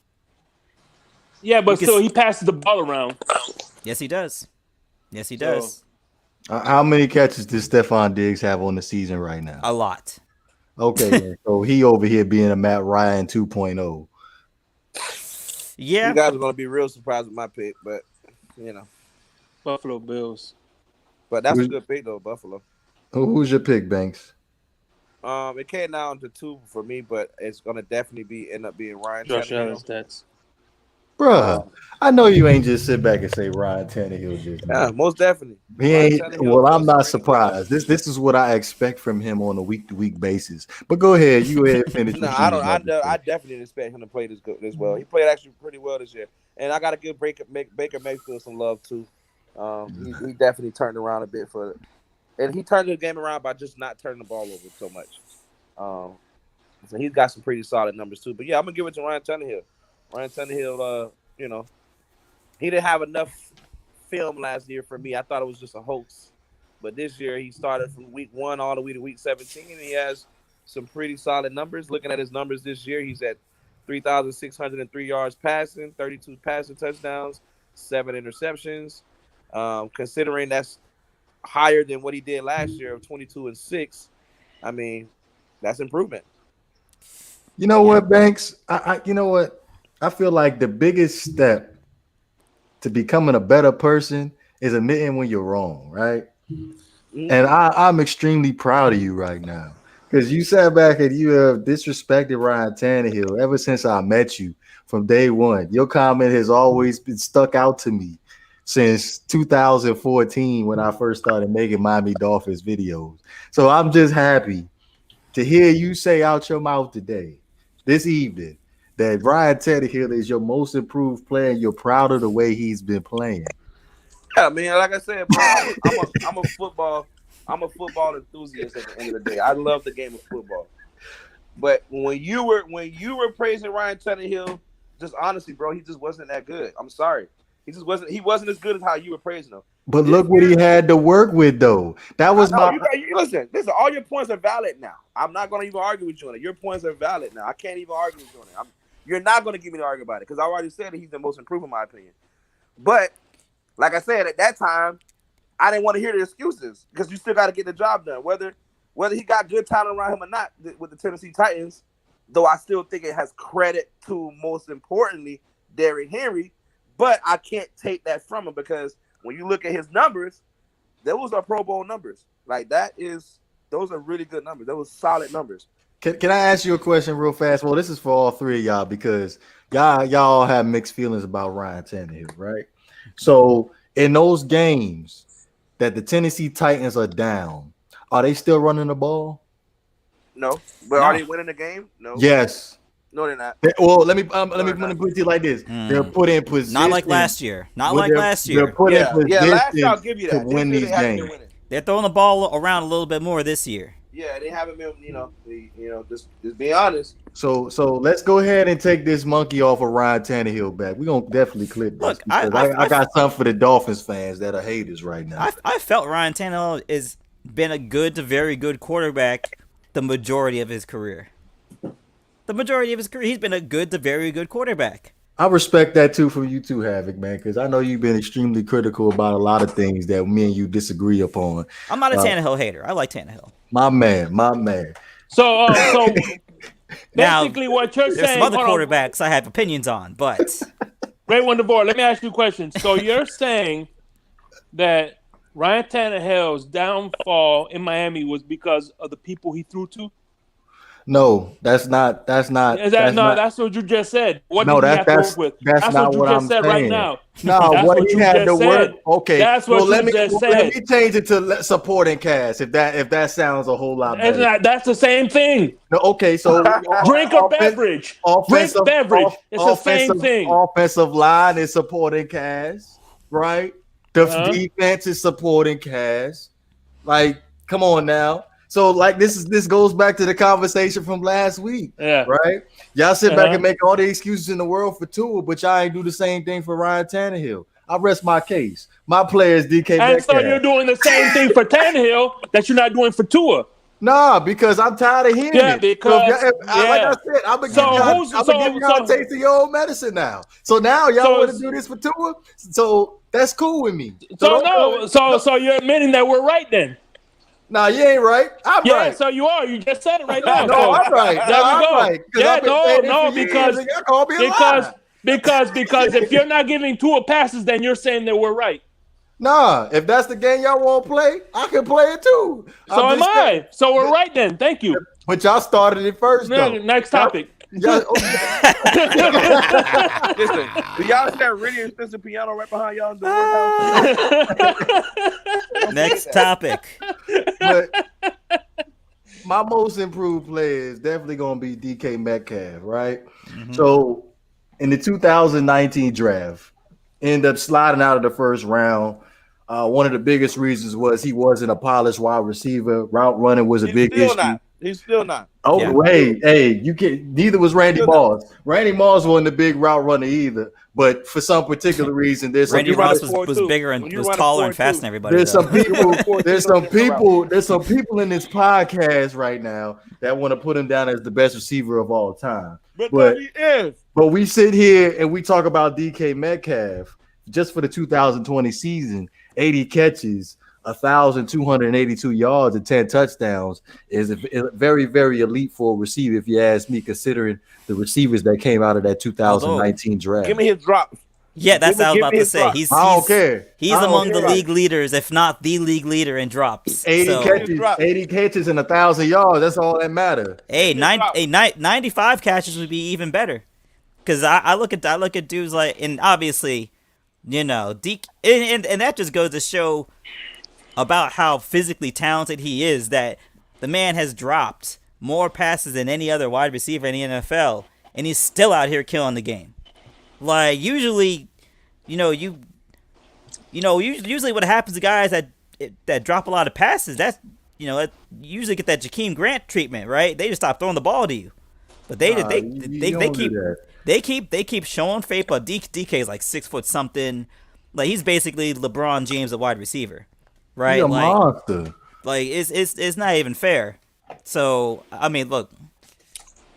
Yeah, but still, he passes the ball around. Yes, he does. Yes, he does. How many catches does Stephon Diggs have on the season right now? A lot. Okay, so he over here being a Matt Ryan 2.0. Yeah. You guys are going to be real surprised with my pick, but, Buffalo Bills. But that's a good pick, though, Buffalo. Who's your pick, Banks? It came down to two for me, but it's going to definitely end up being Ryan Josh Tannehill. Allen's stats. Bruh, I know you ain't just sit back and say Ryan Tannehill just. Yeah, most definitely. He ain't. Well, I'm not surprised. This is what I expect from him on a week-to-week basis. But go ahead, you ahead and finish. No, I don't. I definitely expect him to play this well. He played actually pretty well this year, and I got to give Baker Mayfield some love too. He definitely turned around a bit and he turned the game around by just not turning the ball over so much. So he's got some pretty solid numbers too. But yeah, I'm gonna give it to Ryan Tannehill. Ryan Tannehill, he didn't have enough film last year for me. I thought it was just a hoax. But this year, he started from week 1 all the way to week 17, and he has some pretty solid numbers. Looking at his numbers this year, he's at 3,603 yards passing, 32 passing touchdowns, 7 interceptions. Considering that's higher than what he did last year of 22-6, I mean, that's improvement. You know what, Banks? You know what? I feel like the biggest step to becoming a better person is admitting when you're wrong, right? Mm-hmm. And I'm extremely proud of you right now because you sat back and you have disrespected Ryan Tannehill ever since I met you from day one. Your comment has always been stuck out to me since 2014 when I first started making Miami Dolphins videos. So I'm just happy to hear you say out your mouth today, this evening, that Ryan Tannehill is your most improved player and you're proud of the way he's been playing. Yeah, man, like I said, bro, I'm a football enthusiast at the end of the day. I love the game of football. But when you were praising Ryan Tannehill, just honestly, bro, he just wasn't that good. I'm sorry. He wasn't as good as how you were praising him. But look what he had to work with, though. That was listen, all your points are valid now. I'm not going to even argue with you on it. Your points are valid now. I can't even argue with you on it. You're not going to give me to argue about it because I already said that he's the most improved in my opinion. But like I said, at that time, I didn't want to hear the excuses because you still got to get the job done. Whether he got good talent around him or not with the Tennessee Titans, though I still think it has credit to, most importantly, Derrick Henry. But I can't take that from him because when you look at his numbers, those are Pro Bowl numbers. Like those are really good numbers. Those are solid numbers. Can I ask you a question real fast? Well, this is for all three of y'all because y'all have mixed feelings about Ryan Tannehill, right? So in those games that the Tennessee Titans are down, Are they still running the ball? No, but are they winning the game? No. Yes. No, they're not. Well, let me put it like this: they're put in position. Not like last year. They're put in position last year I'll give you that. to win these games. They're throwing the ball around a little bit more this year. Yeah, they haven't been. Just be honest. So let's go ahead and take this monkey off of Ryan Tannehill back. We're gonna definitely clip this. Look, I got something for the Dolphins fans that are haters right now. I felt Ryan Tannehill has been a good to very good quarterback the majority of his career. He's been a good to very good quarterback. I respect that too from you too, Havoc, man, because I know you've been extremely critical about a lot of things that me and you disagree upon. I'm not a Tannehill hater. I like Tannehill. My man. So Now, basically, what you're there's saying. some other quarterbacks I have opinions on, but Great One DeVore, let me ask you a question. So you're saying that Ryan Tannehill's downfall in Miami was because of the people he threw to? No, that's not. That's what you just said. What no, did he have to work with? That's not what I'm saying. Right now. No, that's what he had to work. Okay, that's what you just said. Let me change it to supporting cast. If that sounds a whole lot better. That's the same thing. No, okay, so drink or beverage. Drink beverage. It's the same thing. Offensive line is supporting cast, right? The defense is supporting cast. Like, come on now. So, like, this goes back to the conversation from last week, right? Y'all sit back and make all the excuses in the world for Tua, but y'all ain't do the same thing for Ryan Tannehill. I rest my case. My player is DK Metcalf. And so you're doing the same thing for Tannehill that you're not doing for Tua. Nah, because I'm tired of hearing it. Because like I said, I'm gonna give y'all a taste of your own medicine now. So now y'all want to do this for Tua? So that's cool with me. So you're admitting that we're right then. Nah, you ain't right. I'm right. Yeah, so you are. You just said it right now. No, I'm right. There we go. Right. Because if you're not giving Tua passes, then you're saying that we're right. Nah, if that's the game y'all want to play, I can play it too. So am I. So we're right then. Thank you. But y'all started it first, though. Next topic. Listen, do y'all stand really expensive piano right behind y'all in the workhouse? Next topic. But my most improved player is definitely going to be DK Metcalf, right? Mm-hmm. So in the 2019 draft, ended up sliding out of the first round. One of the biggest reasons was he wasn't a polished wide receiver. Route running was a big issue. He's still not. Oh, yeah. Hey, you can. Neither was Randy Moss. Randy Moss wasn't a big route runner either. But for some particular reason, there's some Randy Moss was bigger and was taller and faster than everybody. There's some people. There's some people in this podcast right now that want to put him down as the best receiver of all time. But he is. But we sit here and we talk about DK Metcalf just for the 2020 season. 80 catches, 1,282 yards, and 10 touchdowns is a very, very elite for a receiver, if you ask me, considering the receivers that came out of that 2019 draft. Give me his drop. Yeah, that's what I was about to say. I don't care. He's among the league leaders, if not the league leader in drops. 80 catches and 1,000 yards. That's all that matters. Hey, 95 catches would be even better. Because I look at dudes like, and obviously, and that just goes to show about how physically talented he is, that the man has dropped more passes than any other wide receiver in the NFL, and he's still out here killing the game. Like, usually, usually what happens to guys that drop a lot of passes, that's, usually get that Jakeem Grant treatment, right? They just stop throwing the ball to you. But they keep showing faith. But DK is like 6 foot something. Like, he's basically LeBron James, a wide receiver, right? He's a monster. Like, it's not even fair. So I mean, look,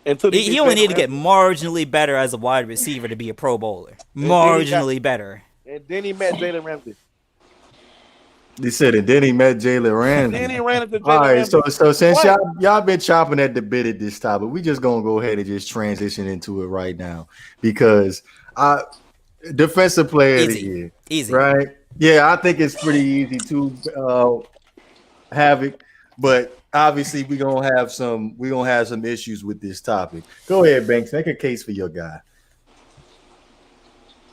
he only need to get marginally better as a wide receiver to be a Pro Bowler. Marginally better. And then he met Jalen Ramsey. He said, and then he met Jalen Ramsey. Then he ran into Jalen All right, Ramsey. so since y'all been chopping at the bit at this topic, we just gonna go ahead and just transition into it right now, because defensive player of the year, easy, right? Yeah, I think it's pretty easy to Havoc, but obviously we're gonna have some issues with this topic. Go ahead, Banks, make a case for your guy.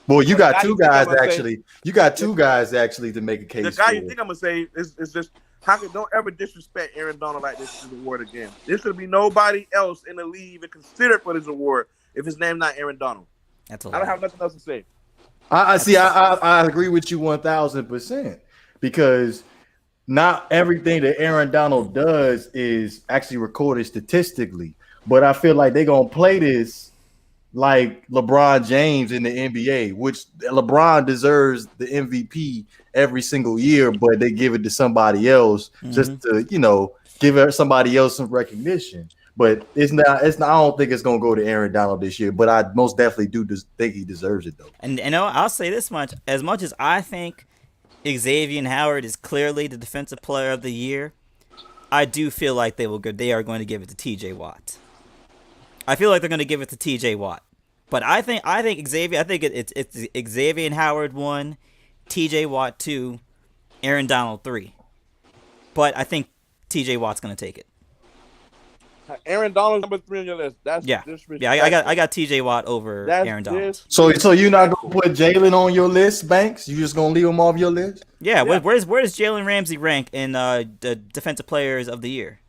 Well, you got two guys actually. You got two guys actually to make a case. The guy for you think I'm gonna say is just Don't ever disrespect Aaron Donald like this award again. There should be nobody else in the league even considered for this award if his name's not Aaron Donald. That's a I lot. don't have nothing else to say. I agree with you 1,000% because not everything that Aaron Donald does is actually recorded statistically. But I feel like they're gonna play this like LeBron James in the NBA, which LeBron deserves the MVP every single year, but they give it to somebody else just to, give somebody else some recognition. But it's not. I don't think it's gonna go to Aaron Donald this year. But I most definitely do think he deserves it though. And I'll say this much: as much as I think Xavier Howard is clearly the defensive player of the year, I do feel like they are going to give it to T.J. Watt. I feel like they're going to give it to T.J. Watt. But I think Xavier. I think it's Xavier Howard 1, T.J. Watt 2, Aaron Donald 3. But I think T.J. Watt's going to take it. Aaron Donald's number 3 on your list. That's disrespectful. Yeah. I got T.J. Watt over Aaron Donald. So you're not gonna put Jalen on your list, Banks? You just gonna leave him off your list? Yeah. Where does Jalen Ramsey rank in the defensive players of the year?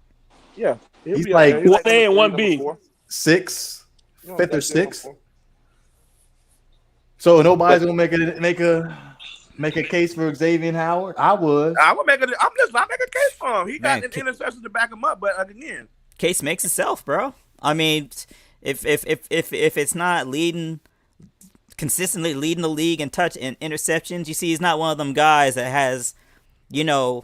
Yeah, he's like 1A and 1B. 6th, 5th or 6th. So nobody's gonna make a case for Xavier Howard. I would make a case for him. He got an interception to back him up, but again, case makes itself, bro. I mean, if it's not consistently leading the league in touch and interceptions, you see, he's not one of them guys that has, a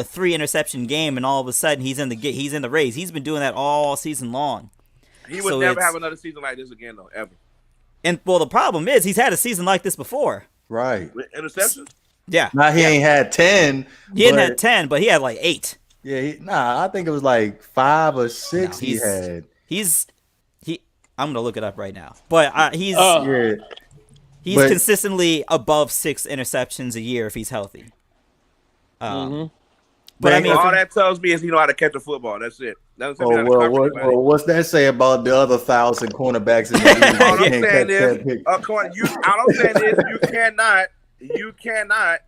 3 interception game and all of a sudden he's in the race. He's been doing that all season long. He would never have another season like this again, though, ever. And well, the problem is he's had a season like this before. Right. With interceptions? Yeah. Now he ain't had 10. He hadn't had 10, but he had like 8. Yeah, I think it was like 5 or 6 he had. I'm gonna look it up right now. But he's consistently above 6 interceptions a year if he's healthy. But I mean, all that tells me is he know how to catch a football. That's it. What's that say about the other 1,000 cornerbacks in the league? All I'm saying is, you cannot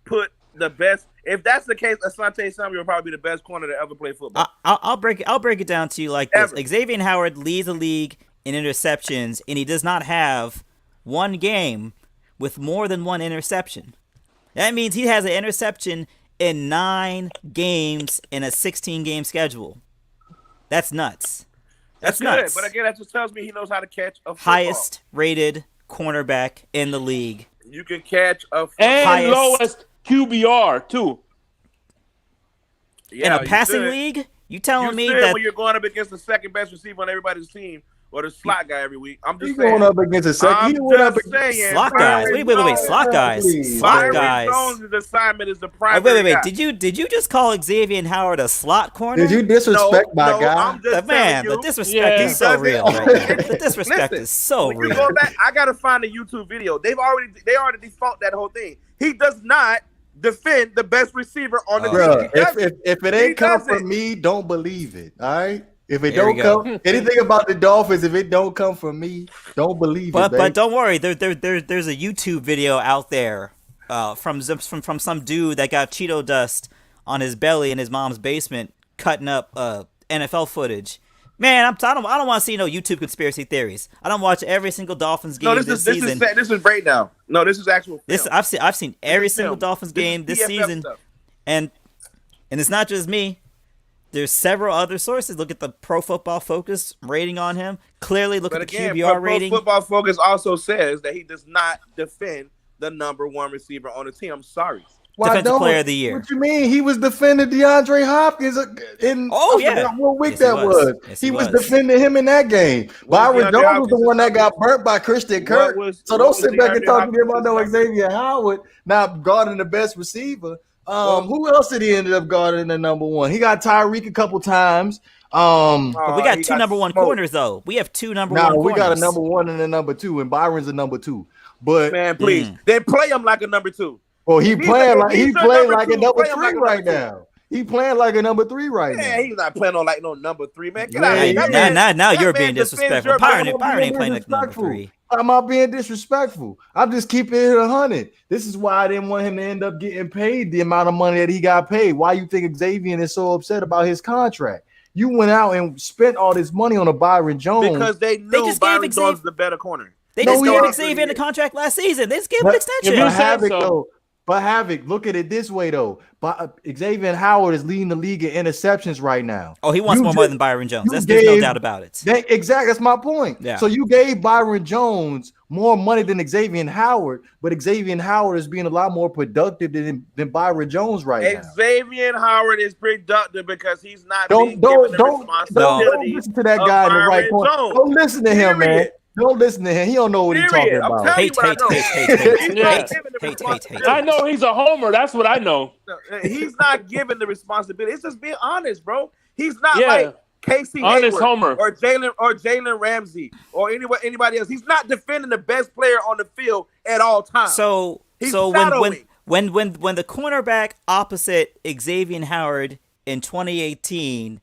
put the best. If that's the case, Asante Samuel will probably be the best corner to ever play football. I'll break it down to you like this: Xavier Howard leads the league in interceptions, and he does not have one game with more than 1 interception. That means he has an interception in 9 games in a 16-game schedule. That's nuts. That's nuts. Good, but again, that just tells me he knows how to catch a football. Highest rated cornerback in the league. You can catch a football. And lowest QBR too. Yeah, in a passing league? You telling me that when you're going up against the second best receiver on everybody's team or the slot guy every week? I'm just going up against a second. Slot guys. Wait. Slot guys. Slot guys. Jones' assignment is the primary. Wait. Did you just call Xavier Howard a slot corner? Did you disrespect my guy? The disrespect is so real. Right? The disrespect is so real. You go back, I gotta find a YouTube video. They already default that whole thing. He does not defend the best receiver on the team. If it ain't come from me, don't believe it. All right. If it don't come, anything about the Dolphins, if it don't come from me, don't believe it. But don't worry, there's a YouTube video out there from some dude that got Cheeto dust on his belly in his mom's basement, cutting up NFL footage. Man, I don't want to see no YouTube conspiracy theories. I don't watch every single Dolphins game this season. This is breakdown. No, this is actual film. I've seen every single Dolphins game this season, and it's not just me. There's several other sources. Look at the Pro Football Focus rating on him. Clearly, look at the QBR rating. Pro Football Focus also says that he does not defend the number 1 receiver on the team. I'm sorry. Defensive Player of the Year. What you mean? He was defending DeAndre Hopkins in what week that was. Yes, he was defending him in that game. Byron Jones was the one that got burnt by Christian Kirk. So don't sit back and talk to me about no Xavier Howard not guarding the best receiver. Who else did he end up guarding the number 1? He got Tyreek a couple times. But we got 2 number 1 corners though. We have 2 number 1 corners. We got a number 1 and a number 2, and Byron's a number 2. But man, please, then play him like a number 2. Well, he playing like a number 3 right now. He playing like a number 3 right now. Yeah, he's not playing on no number 3, man. Get out of here. Now you're being disrespectful. Byron ain't playing like number 3. I'm not being disrespectful. I'm just keeping it 100. This is why I didn't want him to end up getting paid the amount of money that he got paid. Why you think Xavier is so upset about his contract? You went out and spent all this money on a Byron Jones because they knew just Byron gave Jones is the better corner. They just gave Xavier the contract last season. They just gave him an extension. But Havoc, look at it this way though. But Xavier Howard is leading the league in interceptions right now. Oh, he wants more money than Byron Jones. There's no doubt about it. Exactly, that's my point. Yeah. So you gave Byron Jones more money than Xavier Howard, but Xavier Howard is being a lot more productive than Byron Jones right now. Xavier Howard is productive because he's not don't listen to that guy in the right point. Don't listen to him, man. Don't listen to him. He don't know what he's talking about. Hate. I know he's a homer. That's what I know. He's not given the responsibility. It's just being honest, bro. He's not like Casey Hayward homer. or Jalen Ramsey or anybody else. He's not defending the best player on the field at all times. So when the cornerback opposite Xavier Howard in 2018,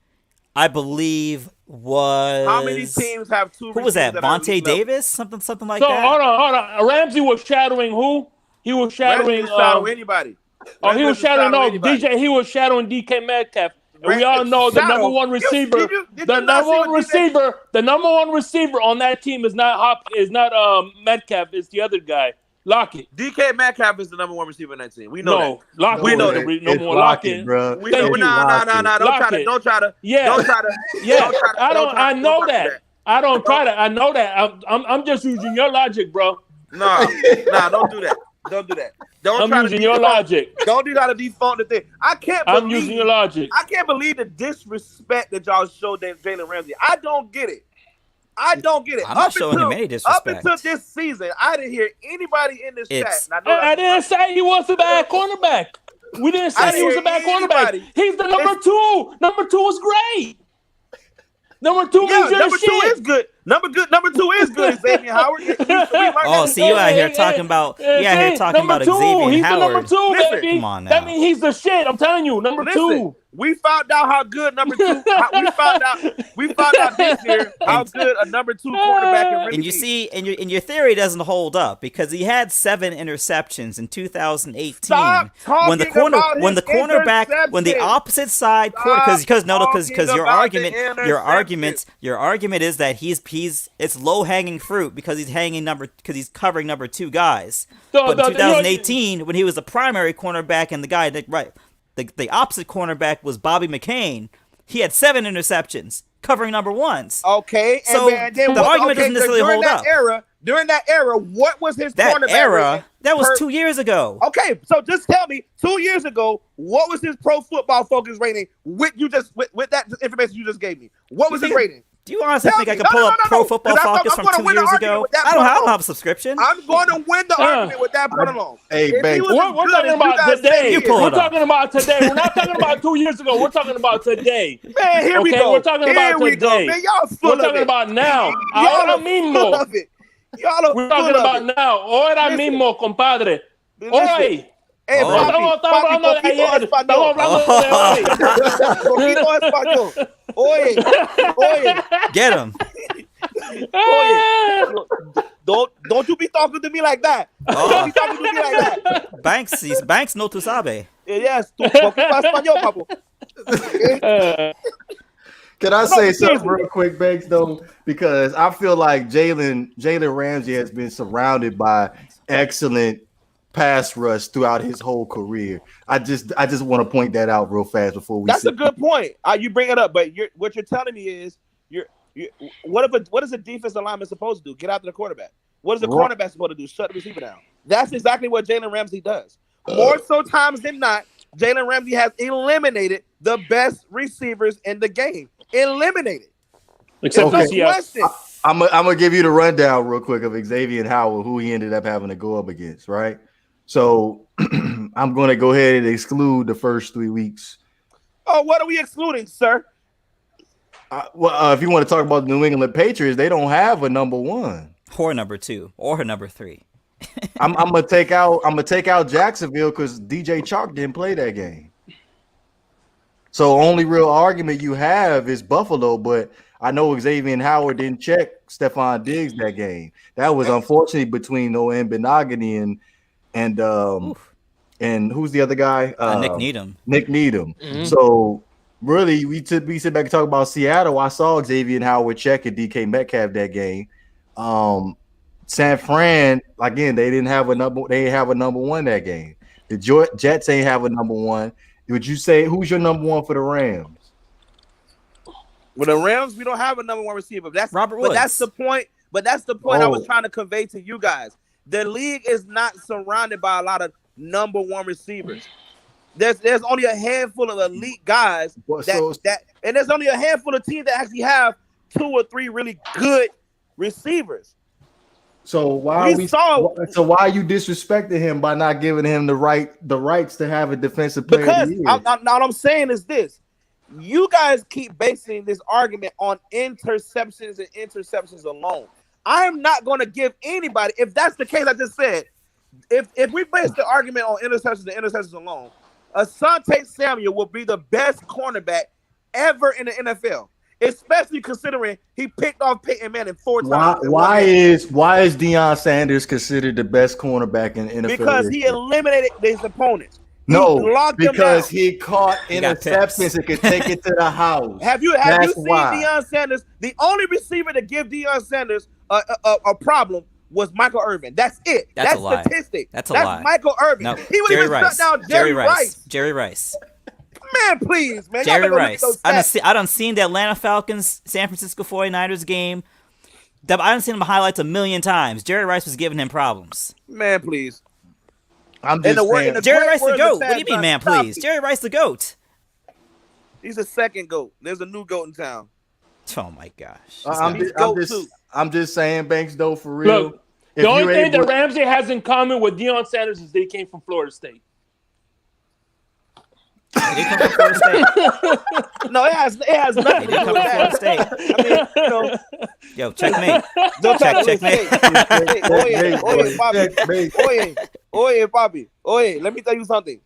I believe was how many teams have two? Who was that? Vontae Davis? Something like that. So hold on. Ramsey was shadowing who? He was shadowing anybody. Oh, he was shadowing DJ. He was shadowing DK Metcalf. And we all know the number one receiver. The number one receiver on that team is not Metcalf. It's the other guy. Lockett. DK Metcalf is the number one receiver in that team. We know that. Lockett. We know that. Number one Lockett, bro. We know. No. Don't try to. Yeah. I know that. I don't try to. I know that. I'm just using your logic, bro. Nah. Don't do that. Don't do that. I'm using your logic. Don't do that to default the thing. I'm using your logic. I can't believe the disrespect that y'all showed Jalen Ramsey. I don't get it. I'm not showing him any disrespect. Up until this season, I didn't hear anybody in this chat. I didn't say he was a bad cornerback. We didn't say he was a bad cornerback. He's the number two. Number 2 is great. Number 2 means number 2 is good. Number 2 is good. Xavier Howard. See you out here talking about Xavier Howard. He's the number 2, baby. Come on now. That means he's the shit. I'm telling you, number 2. We found out how good number 2. We found out this year how good a number 2 quarterback can really be. And you see, and your theory doesn't hold up because he had 7 interceptions in 2018. Stop when the opposite side because your argument is that it's low hanging fruit because he's covering number 2 guys. But in 2018, when he was the primary cornerback and the guy that the opposite cornerback was Bobby McCain, he had 7 interceptions covering number 1s. Okay, so the argument doesn't necessarily hold up. During that era, what was his that cornerback era? rating? That was 2 years ago. Okay, so just tell me, 2 years ago, what was his Pro Football Focus rating with that information you just gave me? What was his rating? Do you honestly think I can pull up Pro Football Focus from 2 years ago? I don't have a subscription. I'm going to win the argument with that point alone. Hey, babe. We're talking about today. We're talking about today. We're not talking about 2 years ago. We're talking about today. Man, here we go. We're talking about today. Man, y'all full We're talking about now. Y'all are mismo. We're talking about now. Ahora mismo, compadre. Hoy. Estamos hablando de ayer. Estamos hablando de hoy. Poquito español. Oye. Get him. Oye. Don't you be talking to me like that. Don't be talking to me like that. Banks no tu sabe. Yes, tu poquito español, papo. Can I say something real quick, Banks, though? Because I feel like Jalen Ramsey has been surrounded by excellent pass rush throughout his whole career. I just want to point that out real fast before we. That's a good point. You bring it up, but what you're telling me is what is a defensive lineman supposed to do? Get after the quarterback. What is the cornerback supposed to do? Shut the receiver down. That's exactly what Jalen Ramsey does. More so times than not, Jalen Ramsey has eliminated the best receivers in the game. Eliminated. Except I'm gonna give you the rundown real quick of Xavier Howard, who he ended up having to go up against, right? So I'm gonna go ahead and exclude the first 3 weeks. Oh, what are we excluding, sir? If you want to talk about the New England Patriots, they don't have a number 1 or number 2 or number 3. I'm gonna take out Jacksonville because DJ Chark didn't play that game. So only real argument you have is Buffalo, but I know Xavier Howard didn't check Stephon Diggs that game. That was unfortunately between Noah Benogany and who's the other guy? Nick Needham. Nick Needham. Mhm. So really, we sit back and talk about Seattle. I saw Xavier Howard check and DK Metcalf that game. San Fran, again, they didn't have a number. They didn't have a number one that game. The Jets ain't have a number one. Would you say who's your number one for the Rams? With the Rams, we don't have a number one receiver. That's Robert But Woods. that's the point. But that's the point I was Oh. trying to convey to you guys. The league is not surrounded by a lot of number one receivers. There's only a handful of elite guys and there's only a handful of teams that actually have 2 or 3 really good receivers. So why are you disrespecting him by not giving him the rights to have a defensive player? Because what I'm saying is this: you guys keep basing this argument on interceptions and interceptions alone. I'm not going to give anybody. If that's the case, I just said, if we base the argument on interceptions and interceptions alone, Asante Samuel will be the best cornerback ever in the NFL. Especially considering he picked off Peyton Manning 4 times. Why is Deion Sanders considered the best cornerback in NFL? Because he eliminated his opponents. Because he caught interceptions and could take it to the house. Have you seen Deion Sanders? The only receiver to give Deion Sanders a problem was Michael Irvin. That's it. That's a lie. Statistic. That's a lie. Michael Irvin. No, He would even shut down Jerry Rice. Jerry Rice. Man, please, man. Jerry Rice. I done seen the Atlanta Falcons, San Francisco 49ers game. I done seen him highlights a million times. Jerry Rice was giving him problems. Man, please. I'm just saying. Jerry Rice the GOAT. What do you mean, man, please? Jerry Rice the GOAT. He's a second GOAT. There's a new GOAT in town. Oh, my gosh. I'm just saying, Banks, though, for real. Look, the only thing that Ramsey has in common with Deion Sanders is they came from Florida State. They come from Florida State. No, it has nothing to do with that. State. I mean, you know. Yo, checkmate. Checkmate. Oye, Bobby. Oye, let me tell you something.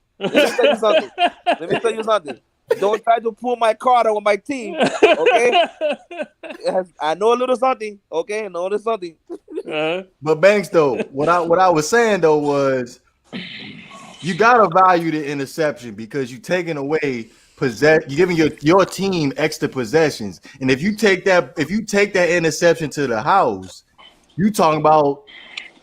Don't try to pull my card on my team, okay? I know a little something, okay? But Banks, though, what I was saying though was, you gotta value the interception because you're taking away you're giving your team extra possessions, and if you take that interception to the house, you talking about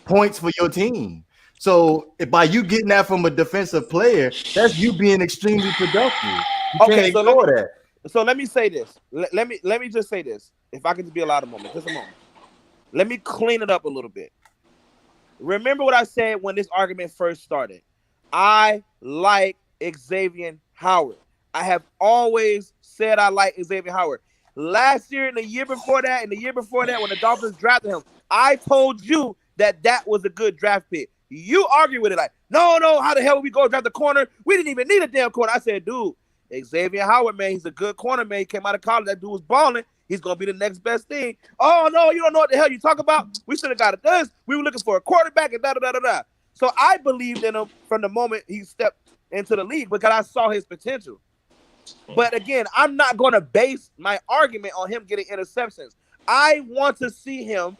points for your team. So by you getting that from a defensive player, that's you being extremely productive. You can't ignore that. So let me say this. Let me just say this. If I could just be allowed a moment, just a moment. Let me clean it up a little bit. Remember what I said when this argument first started. I like Xavier Howard. I have always said I like Xavier Howard. Last year and the year before that, when the Dolphins drafted him, I told you that was a good draft pick. You argue with it like, no, how the hell would we go draft the corner? We didn't even need a damn corner. I said, dude, Xavier Howard, man, he's a good corner, man. He came out of college. That dude was balling. He's going to be the next best thing. Oh, no, you don't know what the hell you talk about. We should have got this. We were looking for a quarterback and da-da-da-da-da. So I believed in him from the moment he stepped into the league because I saw his potential. But again, I'm not going to base my argument on him getting interceptions. I want to see him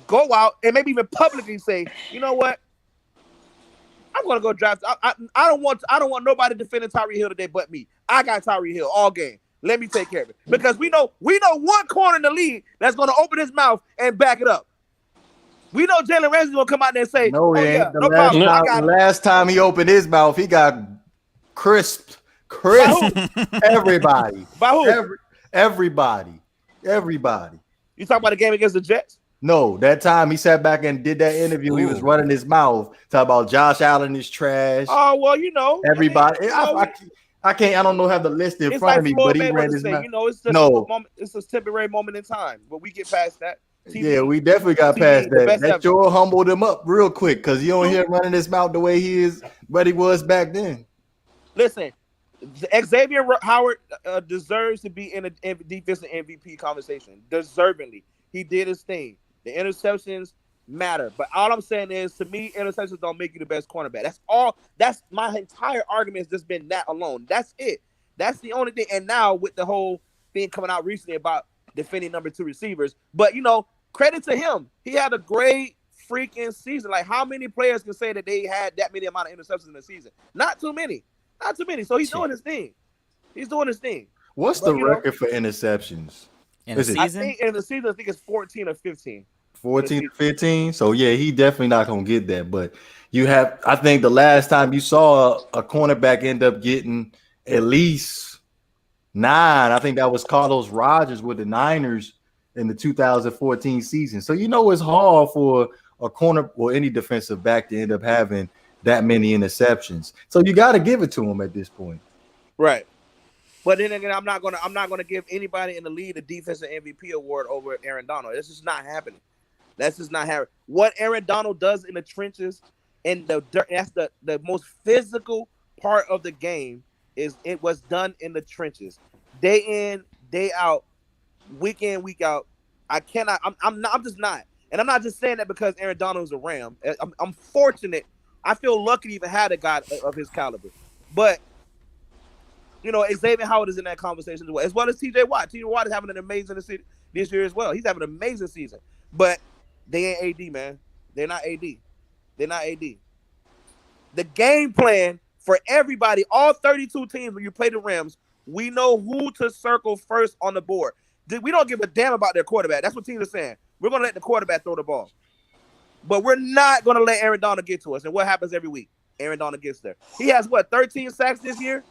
go out and maybe even publicly say, you know what? I'm going to go draft. I don't want nobody defending Tyreek Hill today but me. I got Tyreek Hill all game. Let me take care of it. Because we know one corner in the league that's going to open his mouth and back it up. We know Jalen Ramsey's going to come out there and say, no, he ain't. No problem. Last time he opened his mouth, he got crisped. Everybody. By who? Everybody. You talking about the game against the Jets? No, that time he sat back and did that interview. He was running his mouth, talking about Josh Allen is trash. Oh, well, you know. Everybody. I don't have the list in front of me, but he ran his mouth. You know, it's a temporary moment in time, but we get past that. Yeah, we definitely got past that. That sure humbled him up real quick because you don't hear him running his mouth the way he is, but he was back then. Listen, Xavier Howard deserves to be in a defensive MVP conversation. Deservingly. He did his thing. The interceptions matter. But all I'm saying is, to me, interceptions don't make you the best cornerback. That's all. That's my entire argument has just been that alone. That's it. That's the only thing. And now with the whole thing coming out recently about defending number 2 receivers. But credit to him, he had a great freaking season. Like, how many players can say that they had that many amount of interceptions in the season? Not too many. So he's doing his thing. What's the record for interceptions? In the season? I think in the season, I think it's 14 or 15. 14 to 15. So yeah, he definitely not gonna get that. But I think the last time you saw a cornerback end up getting at least 9, I think that was Carlos Rogers with the Niners in the 2014 season. So it's hard for a corner or any defensive back to end up having that many interceptions. So you got to give it to him at this point. Right. But then again, I'm not gonna give anybody in the league a defensive MVP award over Aaron Donald. This is not happening. That's just not happening. What Aaron Donald does in the trenches and the dirt, that's the most physical part of the game. It was done in the trenches, day in, day out, week in, week out. I'm just not, and I'm not just saying that because Aaron Donald is a Ram. I'm fortunate. I feel lucky to even have a guy of his caliber. But Xavier Howard is in that conversation as well as T.J. Watt. T.J. Watt is having an amazing season this year as well. He's having an amazing season, but they ain't AD, man. They're not AD. The game plan for everybody, all 32 teams, when you play the Rams, we know who to circle first on the board. We don't give a damn about their quarterback. That's what teams are saying. We're going to let the quarterback throw the ball. But we're not going to let Aaron Donald get to us. And what happens every week? Aaron Donald gets there. He has, 13 sacks this year?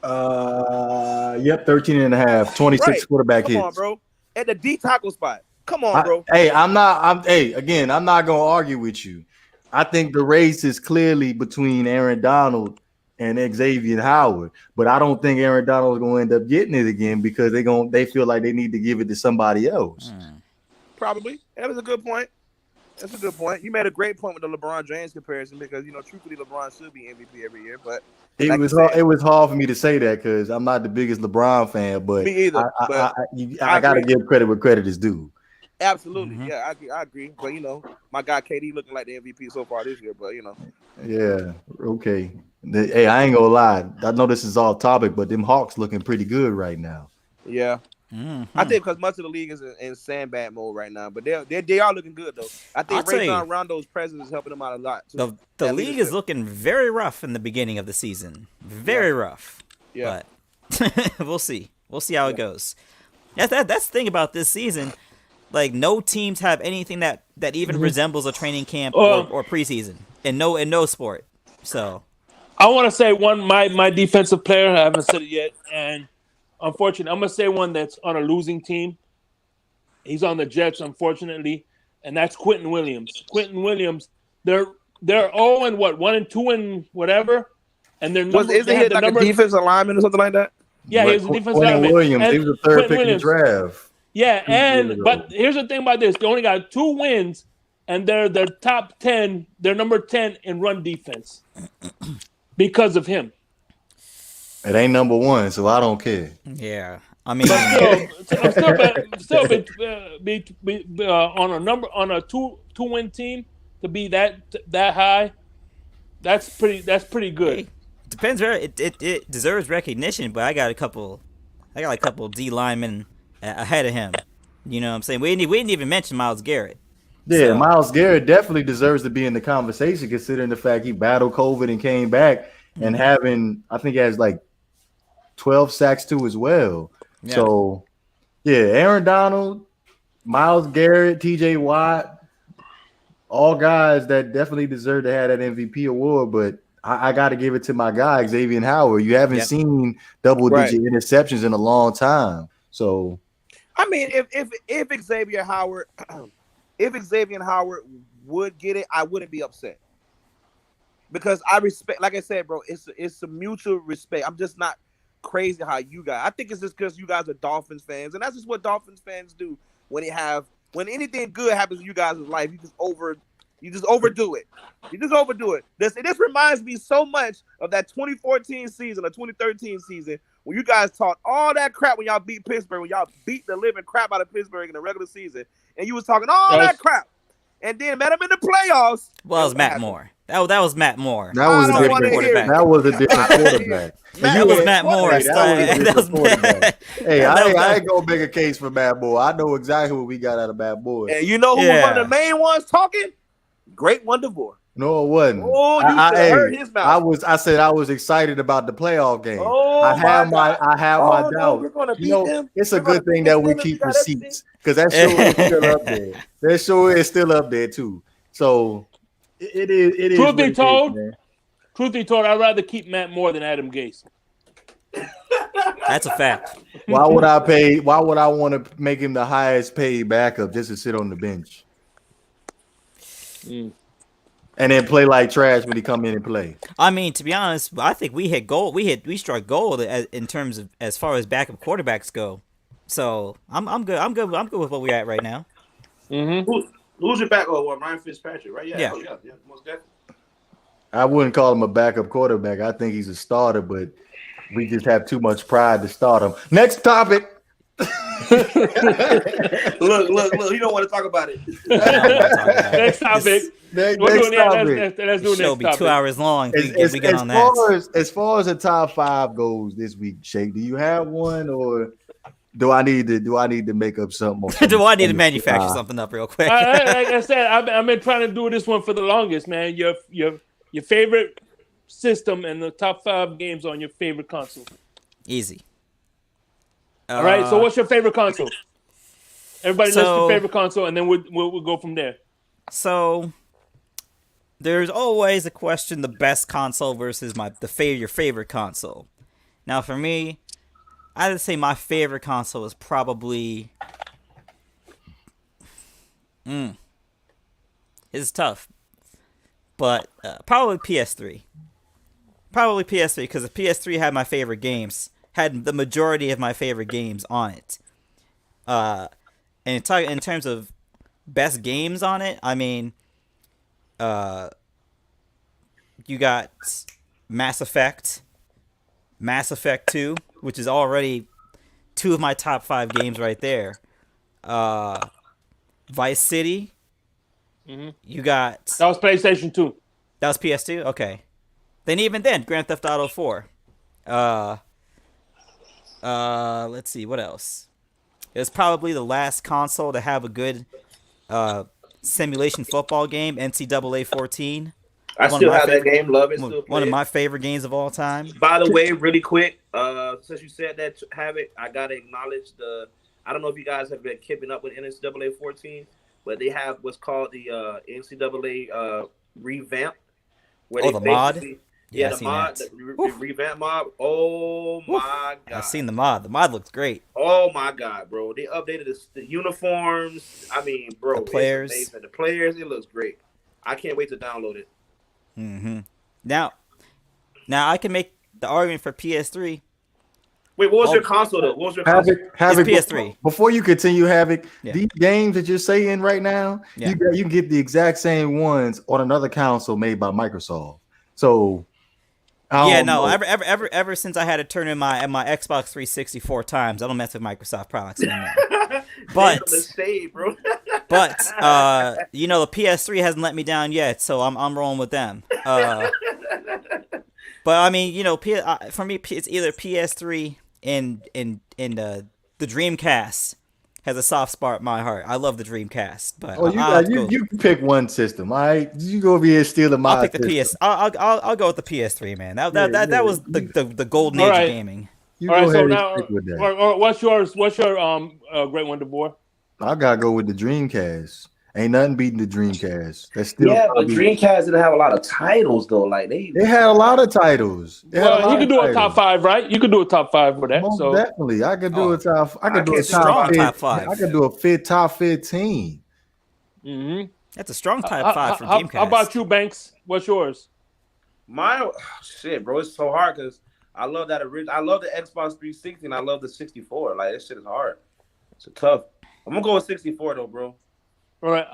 Yep, 13 and a half, 26 quarterback hits. Come on, bro. At the D tackle spot. Come on, bro. I'm not going to argue with you. I think the race is clearly between Aaron Donald and Xavier Howard, but I don't think Aaron Donald is going to end up getting it again because they feel like they need to give it to somebody else. Probably. That was a good point. That's a good point. You made a great point with the LeBron James comparison because truthfully LeBron should be MVP every year, but it was hard for me to say that because I'm not the biggest LeBron fan, but me either. I got to give credit where credit is due. Absolutely, yeah, I agree. But my guy KD looking like the MVP so far this year. But yeah, okay. Hey, I ain't gonna lie. I know this is off topic, but them Hawks looking pretty good right now. Yeah, I think because much of the league is in sandbag mode right now, but they are looking good though. I think Rajon Rondo's presence is helping them out a lot too. The league is looking very rough in the beginning of the season, very rough. Yeah, but we'll see. We'll see how it goes. That's the thing about this season. Like no teams have anything that even resembles a training camp or preseason in no sport. So I want to say my defensive player. I haven't said it yet, and unfortunately, I'm gonna say one that's on a losing team. He's on the Jets, unfortunately, and that's Quentin Williams. Quentin Williams, they're 0-1 and whatever, and they're isn't he like a defensive lineman or something like that? Yeah, he was a defensive lineman. Williams, he was the third pick in the draft. Yeah, but here's the thing about this: they only got 2 wins, and they're top 10. They're number 10 in run defense because of him. It ain't number 1, so I don't care. Yeah, I mean, on a 2-win team to be that high, that's pretty good. It depends where it deserves recognition, but I got a couple D linemen ahead of him. You know what I'm saying? We didn't even mention Myles Garrett. Yeah, so Myles Garrett definitely deserves to be in the conversation considering the fact he battled COVID and came back and I think he has like 12 sacks too as well. Yeah. So, yeah, Aaron Donald, Myles Garrett, T.J. Watt, all guys that definitely deserve to have that MVP award, but I got to give it to my guy, Xavier Howard. You haven't seen double-digit interceptions in a long time. So, I mean, if Xavier Howard would get it, I wouldn't be upset because I respect. Like I said, bro, it's a mutual respect. I'm just not crazy how you guys. I think it's just because you guys are Dolphins fans, and that's just what Dolphins fans do when anything good happens in you guys' life. You just overdo it. This reminds me so much of that 2014 season or 2013 season when you guys talked all that crap when y'all beat Pittsburgh, when y'all beat the living crap out of Pittsburgh in the regular season, and you was talking all that crap, and then met them in the playoffs. Well, it was Matt Moore. That was Matt Moore. That was I a don't wanna different hear quarterback. it. That was a different I don't wanna hear quarterback. it. And That you was ain't- Matt Moore. Hey, that was a That different was quarterback. Hey, that I was- ain't gonna make a case for Matt Moore. I know exactly what we got out of Matt Moore. And you know who was Yeah. one of the main ones talking? Great one DeVore. No, it wasn't. Oh, you should have heard his mouth. I said I was excited about the playoff game. Oh, I have my my God. doubt. We're gonna beat You know, them. it's a We're gonna good thing beat that we them. keep got receipts because that show is still up there. That show is still up there too. So it is. It is. Truth what be it is, told, man. Truth be told, I'd rather keep Matt Moore than Adam Gase. That's a fact. Why would I pay? Why would I want to make him the highest paid backup just to sit on the bench and then play like trash when he come in and play? I mean, to be honest, I think we hit gold. We struck gold in terms of as far as backup quarterbacks go. So I'm good. I'm good with what we're at right now. Mm-hmm. Who's your back? Oh, Ryan Fitzpatrick, right? Yeah. Yeah. Oh, yeah, most definitely. I wouldn't call him a backup quarterback. I think he's a starter, but we just have too much pride to start him. Next topic. Look. You don't want to talk about it. Next topic. Next We're doing that. topic. Let's do This show next be topic. 2 hours long. If we get on that. As far as the top 5 goes this week, Shake, do you have one, or do I need to make up something? Do I need to manufacture something up real quick? Like I said, I've been trying to do this one for the longest, man. Your favorite system and the top 5 games on your favorite console. Easy. All right. So what's your favorite console? Everybody list so- your favorite console, and then we'll go from there. So there's always a question: the best console versus your favorite console. Now, for me, I'd say my favorite console is probably. It's tough, but probably PS3. Probably PS3 because the PS3 had my favorite games, had the majority of my favorite games on it. And in terms of best games on it, I mean, you got Mass Effect 2, which is already 2 of my top 5 games right there. Vice City. Mm-hmm. You got That was PlayStation 2. that was PS2. Okay, then even then, Grand Theft Auto 4. Let's see what else. It was probably the last console to have a good simulation football game, NCAA 14. I still have that game. Love it. Still One of my favorite games of all time. By the way, really quick, since you said that, have it, I gotta acknowledge I don't know if you guys have been keeping up with NCAA 14, but they have what's called the NCAA revamp. Where the mod? Yeah, I've the mod, seen the revamp mod. Oh my god! I've seen the mod. The mod looks great. Oh my god, bro! They updated the uniforms. I mean, bro, The players. it's amazing. The players, it looks great. I can't wait to download it. Mm-hmm. Now I can make the argument for PS3. Wait, what was your console though? What was your console? Havoc, It's PS3. Before you continue, Havoc, Yeah. these games that you're saying right now, Yeah. you can get the exact same ones on another console made by Microsoft. So, I Yeah, don't no. know. Ever since I had to turn in my Xbox 360 4 times, I don't mess with Microsoft products anymore. But Let's stay, bro. But the PS3 hasn't let me down yet, so I'm rolling with them. But I mean, for me, it's either PS3 and the Dreamcast has a soft spot in my heart. I love the Dreamcast, but You can pick one system. All right, you go over here stealing my. I'll pick the PS. I'll go with the PS3, man. That was the golden age of gaming. You All go right, so ahead and now, stick with that. or what's yours? What's your great one, DeVore? I gotta go with the Dreamcast. Ain't nothing beating the Dreamcast. That's still but Dreamcast didn't have a lot of titles though. Like they had a lot of titles. Well, you could do a top 5, right? You could do a top 5 for that. Most so definitely, I could do a top. I could do a strong top top 5. I could do a top 15. Mm-hmm. That's a strong top 5 for Dreamcast. How about you, Banks? What's yours? Mine, shit, bro. It's so hard because I love that original. I love the Xbox 360 and I love the 64. Like this shit is hard. It's tough. I'm gonna go with 64 though, bro. All right.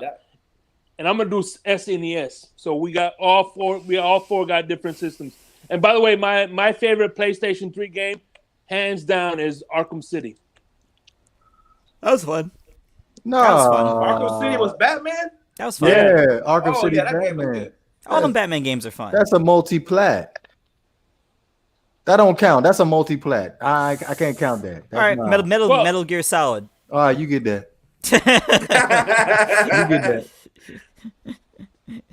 And I'm gonna do SNES. So we got all four. We all four got different systems. And by the way, my favorite PlayStation 3 game, hands down, is Arkham City. That was fun. No, That was fun. Arkham City was Batman. That was fun. Yeah, Arkham Oh City yeah, that game was Batman. good. All them Batman games are fun. That's a multi-plat. That don't count. That's a multi-plat. I can't count that. That's All right, not- Metal Gear Solid. All right, you get that. You get that.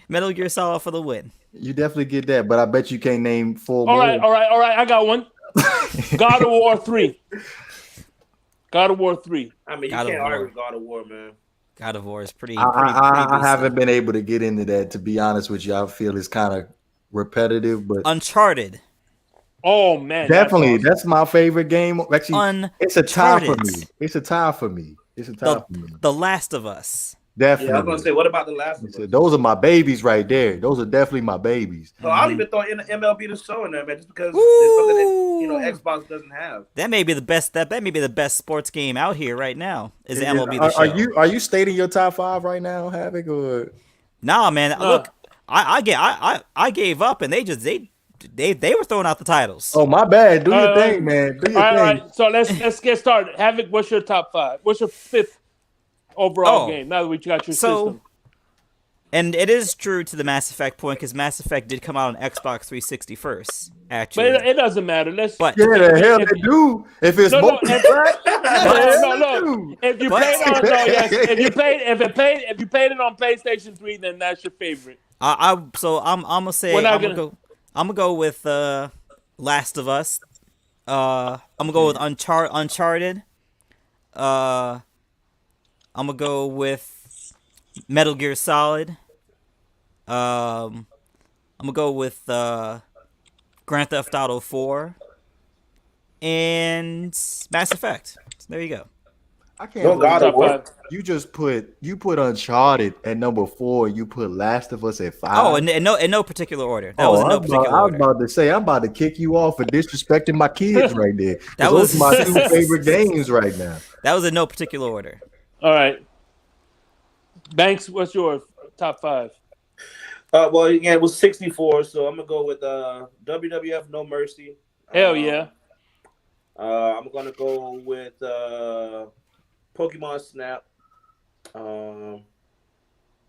Metal Gear Solid for the win. You definitely get that, but I bet you can't name 4 All more. right. I got one. God of War 3. God of War 3. I mean, you God of can't War. argue with God of War, man. God of War is pretty. I haven't been able to get into that, to be honest with you. I feel it's kind of repetitive, but Uncharted. Oh man, definitely that's that's my favorite game. Actually, it's a tie for me. It's a tie for me. The Last of Us. Definitely. Yeah, I was gonna say, what about the last one? So those are my babies right there. Those are definitely my babies. So I'll even throw in the MLB The Show in there, man, just because it's something that Xbox doesn't have. That may be the best. That may be the best sports game out here right now. Is MLB The Show? Are you stating your top 5 right now, Havoc? Or Nah, man. Look, I gave up, and they were throwing out the titles. oh, my bad. Do your thing, man. Do your All thing. right. So let's get started. Havoc, what's your top 5? What's your 5th overall game? Now that we got your system. And it is true to the Mass Effect point, because Mass Effect did come out on Xbox 360 first, actually. But it doesn't matter. But Yeah, the hell they do. If it's No, multi no. If you played on if you played it on PlayStation 3, then that's your favorite. So I'm gonna say I'm gonna go with Last of Us. I'm gonna go with Uncharted. I'm gonna go with Metal Gear Solid. I'm gonna go with Grand Theft Auto 4 and Mass Effect. So there you go. I can't believe God of War. you just put Uncharted at number 4. You put Last of Us at 5. Oh, in no particular order. That was in no particular I was order. about to say I'm about to kick you off for disrespecting my kids right there. That Those was- are my 2 favorite games right now. That was in no particular order. All right. Banks, what's your top 5? Well, again, it was 64, so I'm gonna go with WWF No Mercy. Hell yeah. I'm gonna go with Pokemon Snap.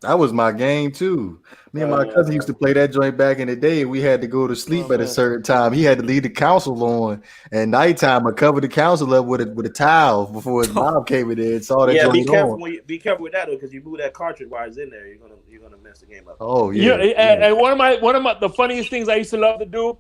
That was my game too. Me and my cousin used to play that joint back in the day. We had to go to sleep at a certain time. He had to leave the console on. At nighttime, I covered the console up with a towel before his mom came in there and saw that Yeah, joint on. be careful with that though, because you move that cartridge while it's in there, you're gonna mess the game up. Oh yeah. And one of my the funniest things I used to love to do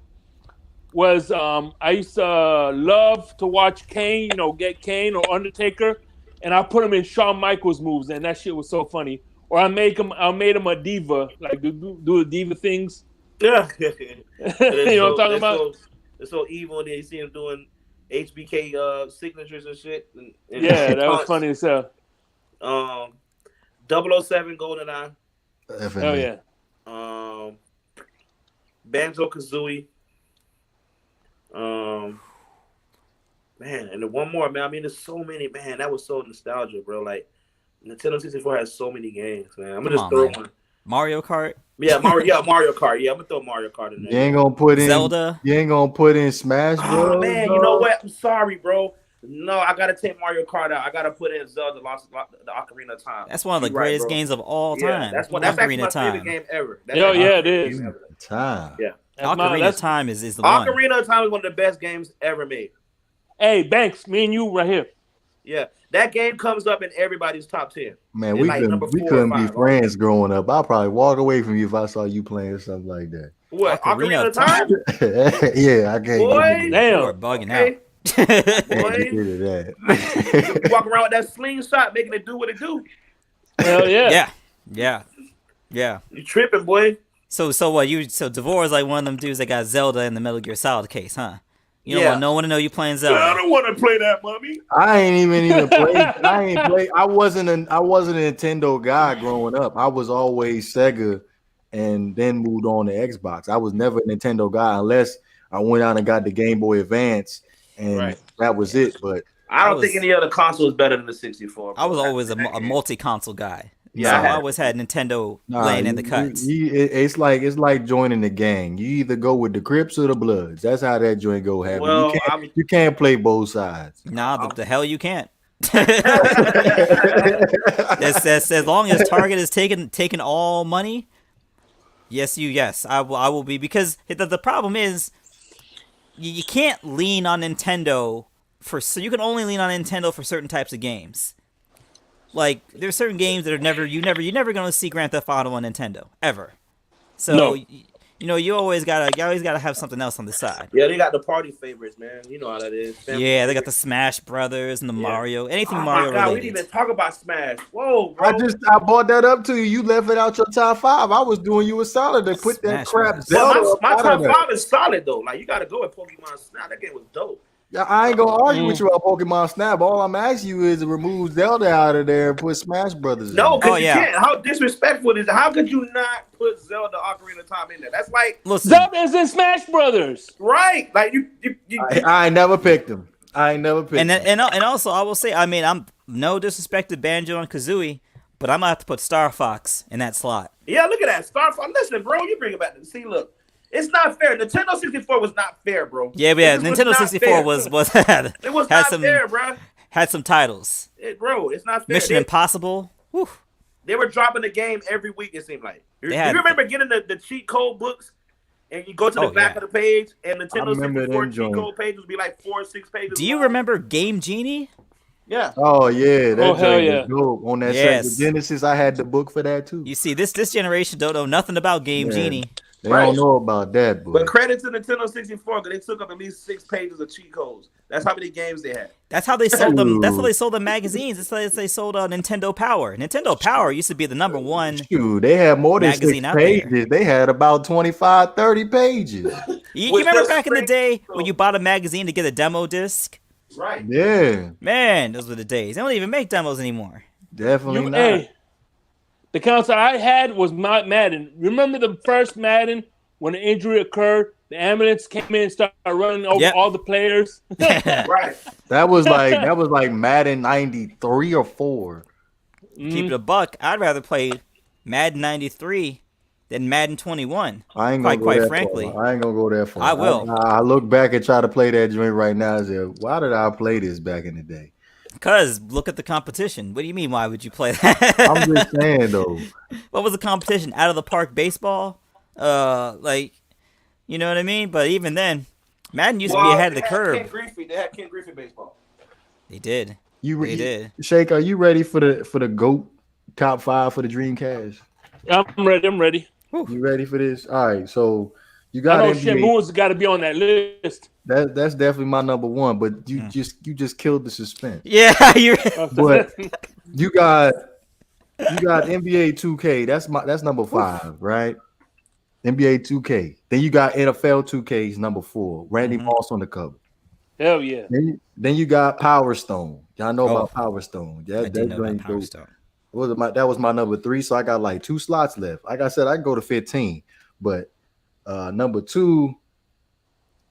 was I used to love to watch Kane, get Kane or Undertaker, and I put him in Shawn Michaels moves, and that shit was so funny. Or I made him a diva, like do the diva things. Yeah. You know what I'm talking about? It's so evil, and then you see him doing HBK signatures and shit. And Yeah, that was funny as hell. 007 GoldenEye. Hell yeah. Banjo Kazooie. Man, and then one more, man. I mean, there's so many, man. That was so nostalgia, bro. Like, Nintendo 64 has so many games, man. I'm gonna just throw one. Mario Kart. Yeah, Mario Kart. Yeah, I'm gonna throw Mario Kart in there. You ain't gonna put in Zelda. You ain't gonna put in Smash Bros. Oh man, you know what? I'm sorry, bro. No, I gotta take Mario Kart out. I gotta put in Zelda: the Ocarina of Time. That's one of the greatest games of all time. Yeah, that's actually my favorite game ever. Hell yeah, it is. Time. Yeah, Ocarina of Time is the one. Ocarina of Time is one of the best games ever made. Hey, Banks, me and you right here. Yeah, that game comes up in everybody's top 10. Man, It's we like number couldn't 4 or be 5. friends growing up. I'd probably walk away from you if I saw you playing something like that. What, Ocarina of Time? Yeah, I can't. Boy, Damn. You are bugging okay. out. Boy, That. you walk around with that slingshot, making it do what it do. Hell yeah. Yeah. You tripping, boy. So what? So Devore is like one of them dudes that got Zelda in the Metal Gear Solid case, huh? You don't Yeah. want no one to know you playing I Zelda. don't want to play that, mommy. I ain't even play. I wasn't a Nintendo guy growing up. I was always Sega, and then moved on to Xbox. I was never a Nintendo guy unless I went out and got the Game Boy Advance, and that was it. But I don't think any other console is better than the 64. I was always a multi-console guy. Yeah, So I always had Nintendo laying in the cuts. It's like joining the gang. You either go with the Crips or the Bloods. That's how that joint go happen. Well, you can't play both sides. Nah, the hell you can't. As long as Target is taking all money, Yes, I will be, because the problem is you can't lean on Nintendo so you can only lean on Nintendo for certain types of games. Like, there's certain games that are you're never gonna see Grand Theft Auto on Nintendo ever. So No. you always gotta have something else on the side. Yeah, they got the party favorites, man. You know how that is. Family Yeah, they got the favorites. Smash Brothers and the Yeah. Mario, anything Oh Mario my God, we related. didn't even talk about Smash. Whoa, bro. I brought that up to you. You left it out your top 5. I was doing you a solid to put that Smash crap Brothers. Zelda Well, my up out top of there. 5 is solid though. Like you got to go with Pokemon Snap. That game was dope. Yeah, I ain't gonna argue with you about Pokemon Snap. All I'm asking you is to remove Zelda out of there and put Smash Brothers. No, in. because Oh, you yeah. can't. How disrespectful is it? How could you not put Zelda Ocarina of Time in there? That's like Listen, Zelda's in Smash Brothers. right. Like you I ain't never picked him. and also I will say, I mean, I'm no disrespect to Banjo and Kazooie, but I'm gonna have to put Star Fox in that slot. yeah, look at that. Star Fox. Listen, bro, you bring it back. See, look. It's not fair. Nintendo 64 was not fair, bro. Yeah, but It yeah, just Nintendo not 64 fair. was It was had not some fair, bro. had some titles. Bro, it's not fair. Mission Impossible. Whew. They were dropping the game every week, it seemed like. Do you had- remember getting the cheat code books? And you go to the Oh, back yeah. of the page, and Nintendo remember 64 them cheat joints. code page would be like 4 or 6 pages. Do you long. remember Game Genie? Yeah. Oh yeah, that Oh, hell joint yeah. was dope. On that Yes. Sega Genesis, I had the book for that too. You see, this generation don't know nothing about Game Yeah. Genie. They Right. don't know about that, boy. But credit to Nintendo 64 because they took up at least 6 pages of cheat codes. That's how many games they had. That's how they sold them. That's how Ooh. they sold the magazines. That's how they sold Nintendo Power. Nintendo Power used to be the number one. Shoot, they had more than 6 magazine out there. pages. They had about 25, 30 pages. You With remember the back in the string- day when you bought a magazine to get a demo disc? Right. Yeah, Man, those were the days. They don't even make demos anymore. definitely not. Hey, the console I had was not Madden. Remember the first Madden when an injury occurred? The ambulance came in and started running over Yep. all the players. Right. That was like Madden 93 or 4. Keep it a buck. I'd rather play Madden 93 than Madden 21. I ain't gonna go Quite that frankly. far. I ain't gonna go that far. I will. I look back and try to play that joint right now and say, why did I play this back in the day? Cause look at the competition. What do you mean? Why would you play that? I'm just saying though. What was the competition? Out of the park baseball? Like, you know what I mean? But even then, Madden used to be ahead of the They curve. had Ken Griffey baseball. They did. You They did. Shake, are you ready for the GOAT top 5 for the Dreamcast? I'm ready. You ready for this? All right, so you I got know NBA. Shenmue's got to be on that list. That's definitely my number 1, but you just killed the suspense. Yeah, you. But you got NBA 2K. That's number 5, right? NBA 2K. Then you got NFL 2K's number 4. Randy Moss on the cover. Hell yeah. Then you got Power Stone. Y'all know Oh. about Power Stone. I did know about joint Power goes- Stone. that was my number 3, so I got like 2 slots left. Like I said, I can go to 15, but number 2,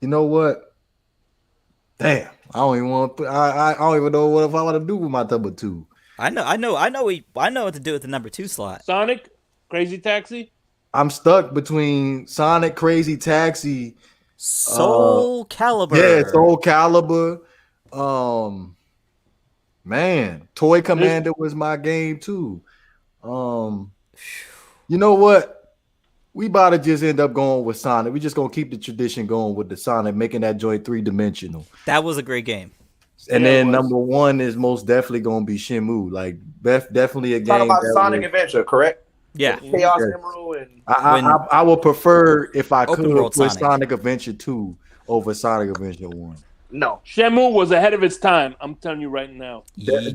you know what? Damn, I don't even want to put. I don't even know what if I want to do with my number 2. I know what to do with the number 2 slot. Sonic, Crazy Taxi. I'm stuck between Sonic, Crazy Taxi, Soul Calibur. yeah, Soul Calibur. Man, Toy Commander was my game too. You know what? We about to just end up going with Sonic. We just gonna keep the tradition going with the Sonic, making that joint 3-dimensional. That was a great game. And Yeah, it then was. number 1 is most definitely gonna be Shenmue. Like definitely a game. Talking about that Sonic was- Adventure, correct? Yeah. Chaos Yes. Emerald and I would prefer if I Open could world put Sonic. Sonic Adventure 2 over Sonic Adventure 1. no. Shenmue was ahead of its time. I'm telling you right now.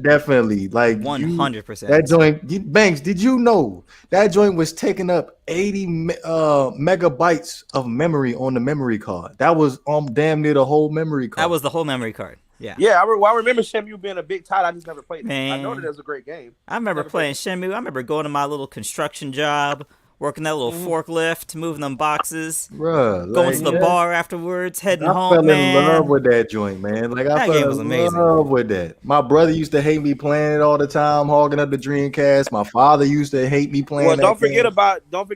Definitely, like 100%. That joint, Banks. Did you know that joint was taking up 80 megabytes of memory on the memory card? That was damn near the whole memory card. That was the whole memory card. Yeah. Yeah, I remember Shenmue being a big title. I just never played it. I Man. know that it was a great game. I remember Never playing Shenmue. I remember going to my little construction job, working that little forklift, moving them boxes, Bruh, going like, to the yeah. bar afterwards, heading I home, fell man. in love with that joint, man. Like I That fell game was in amazing. love with that. My brother used to hate me playing it all the time, hogging up the Dreamcast. My father used to hate me playing. Well, that don't forget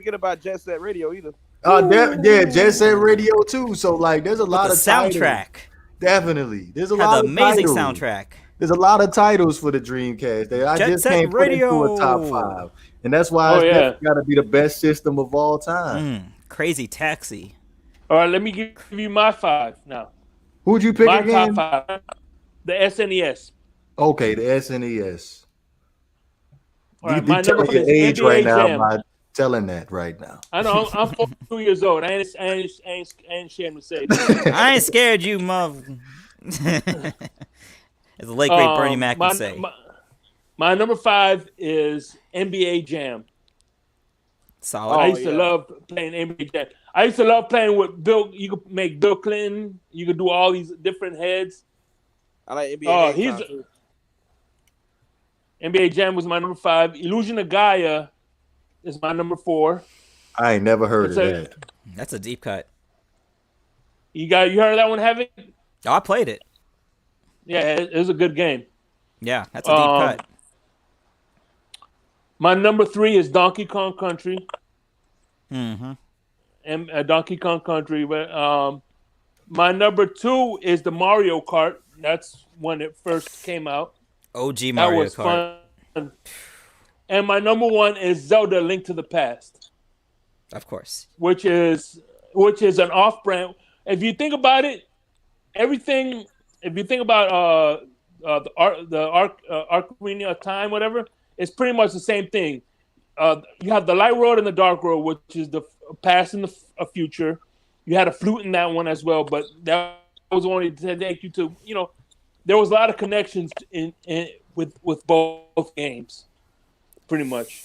game. about Jet Set Radio either. Yeah, Jet Set Radio too. So like, there's a lot the of titles. soundtrack. Definitely, there's a Had lot the of amazing titles. soundtrack. There's a lot of titles for the Dreamcast. I Jet just Set can't put it into a top Radio. 5. And that's why Oh, it's yeah. got to be the best system of all time. Crazy Taxi. All right, let me give you my 5 now. Who'd you pick My again? top 5. The SNES. Okay, the SNES. All right, You my be number telling your 5 is age NBA right now Jam. by telling that right now. I know, I'm 42 years old. I ain't ashamed to say it. I ain't scared, you mother. As the late great Bernie Mac would say. My number 5 is NBA Jam. Solid. I used to love playing NBA Jam. I used to love playing with Bill. You could make Bill Clinton. You could do all these different heads. I like NBA. NBA Jam was my number 5. Illusion of Gaia is my number 4. I ain't never heard of that. That's a deep cut. You heard of that one, Havoc? Oh, I played it. Yeah, it was a good game. Yeah, that's a deep cut. My number 3 is Donkey Kong Country. Mm-hmm. And Donkey Kong Country. But my number 2 is the Mario Kart. That's when it first came out. OG Mario Kart. Kart. Fun. And my number 1 is Zelda: Link to the Past. Of course. Which is an off-brand. If you think about it, everything. If you think about the Ocarina of Time, whatever, it's pretty much the same thing. You have the light road and the dark road, which is the past and the future. You had a flute in that one as well, but that was only to take you to, there was a lot of connections with both games, pretty much.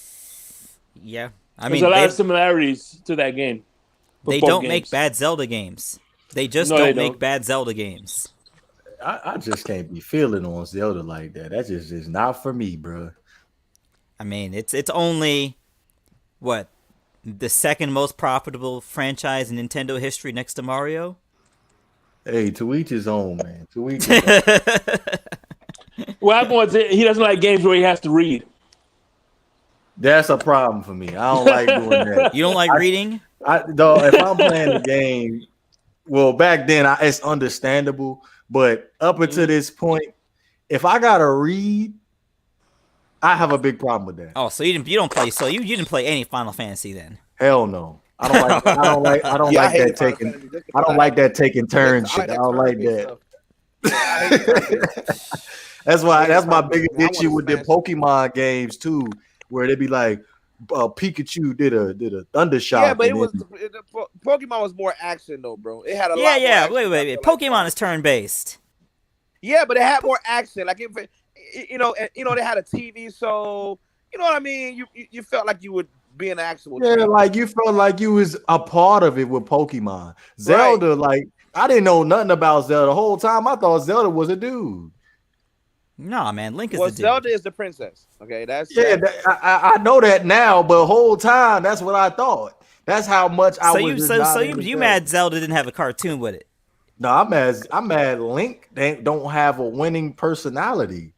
Yeah, there's a lot of similarities to that game. They don't make bad Zelda games. They just don't make bad Zelda games. I just can't be feeling on Zelda like that. That's just not for me, bro. I mean, it's only what, the second most profitable franchise in Nintendo history next to Mario. Hey, to each his own, man. To each his own. What happens is he doesn't like games where he has to read. That's a problem for me. I don't like doing that. You don't like reading? Though, if I'm playing the game, well, back then it's understandable. But up until this point, if I gotta read, I have a big problem with that. Oh, so you didn't play? So you didn't play any Final Fantasy then? Hell no. I don't like that taking turns shit. I don't like that. That's my biggest issue with the Pokemon games too, where they be like, Pikachu did a thunder shot. Yeah, but Pokemon was more action though, bro. It had a lot. Yeah. Wait. Pokemon is turn based. Yeah, but it had more action. Like they had a TV show. You know what I mean? You felt like you would be an actual. Yeah, team. Like you felt like you was a part of it with Pokemon. Zelda, right. Like I didn't know nothing about Zelda the whole time. I thought Zelda was a dude. Nah, man, Link is the dude. Zelda is the princess. Okay, I know that now, but the whole time that's what I thought. That's how much I was. So you mad Zelda didn't have a cartoon with it? No, I'm mad Link don't have a winning personality.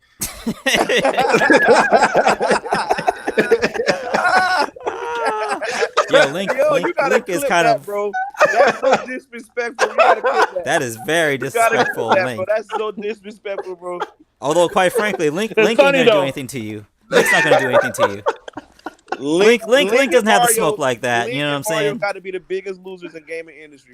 Link is kind of, bro. That's so disrespectful. You gotta clip that. That is very disrespectful, Link. Bro. That's so disrespectful, bro. Although, quite frankly, Link ain't gonna do anything to you. Link's not gonna do anything to you. Link doesn't have the smoke like that. You know what I'm saying? Mario got to be the biggest losers in gaming industry.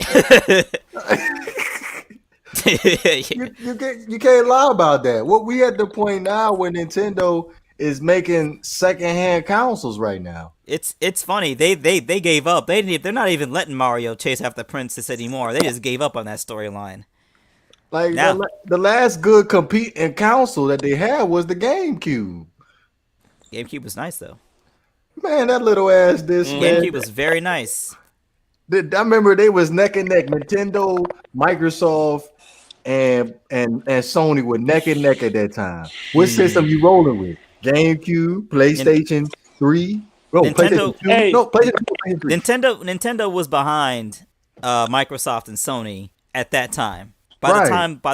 You can't lie about that. What we at the point now where Nintendo is making secondhand consoles right now. It's funny. They gave up. They're not even letting Mario chase after the princess anymore. They just gave up on that storyline. Like the last good competing console that they had was the GameCube. GameCube was nice though. Man, that little ass disc. GameCube was very nice. I remember they was neck and neck. Nintendo, Microsoft, and Sony were neck and neck at that time. What system you rolling with? GameCube, PlayStation 3. Nintendo, PlayStation 3. Nintendo was behind Microsoft and Sony at that time. By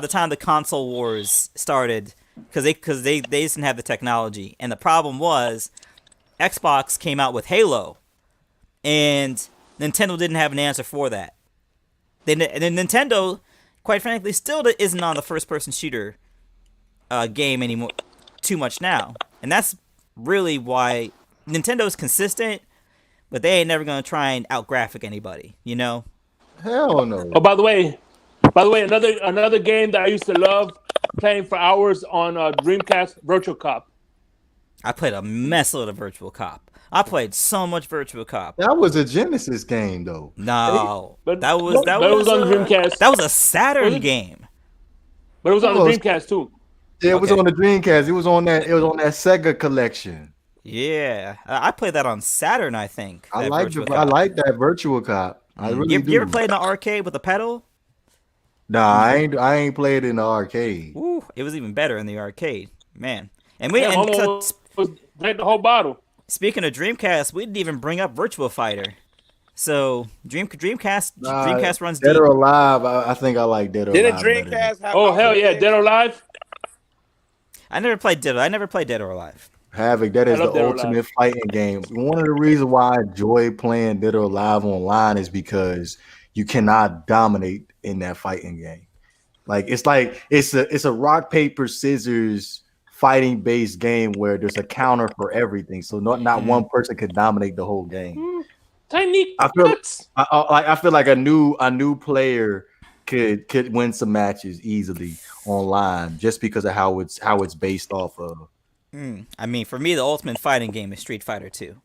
the time the console wars started, because they didn't have the technology, and the problem was Xbox came out with Halo, and Nintendo didn't have an answer for that. And then Nintendo, quite frankly, still isn't on the first-person shooter game anymore too much now, and that's really why Nintendo's consistent, but they ain't never gonna try and out-graphic anybody, you know? Hell no. Oh, by the way, another game that I used to love playing for hours on Dreamcast, Virtual Cop. I played a messload of Virtual Cop. I played so much Virtual Cop. That was a Genesis game though. No, But that was on Dreamcast. That was a Saturn game. But it was on the Oh, Dreamcast too. Yeah, it was Okay. on the Dreamcast. It was on that Sega collection. Yeah, I played that on Saturn, I think. I that like Virtual I Cop. like that Virtual Cop. I really You, do. you ever played in the arcade with a pedal? Nah, I ain't played in the arcade. Ooh, it was even better in the arcade, man. And Yeah, almost drank the whole bottle. speaking of Dreamcast, we didn't even bring up Virtua Fighter. So Dreamcast runs Dead deep. or Alive. I think I like Dead or Didn't Alive. better. Dreamcast have? Oh hell yeah, Dead or Alive. I never played Dead or Alive. Havoc, that is I the love Dead or ultimate Alive. fighting game. One of the reasons why I enjoy playing Dead or Alive online is because you cannot dominate in that fighting game. It's a rock paper scissors fighting based game where there's a counter for everything. So not one person could dominate the whole game. Tiny I feel nuts. I feel like a new player could win some matches easily online just because of how it's based off of. I mean, for me, the ultimate fighting game is Street Fighter 2.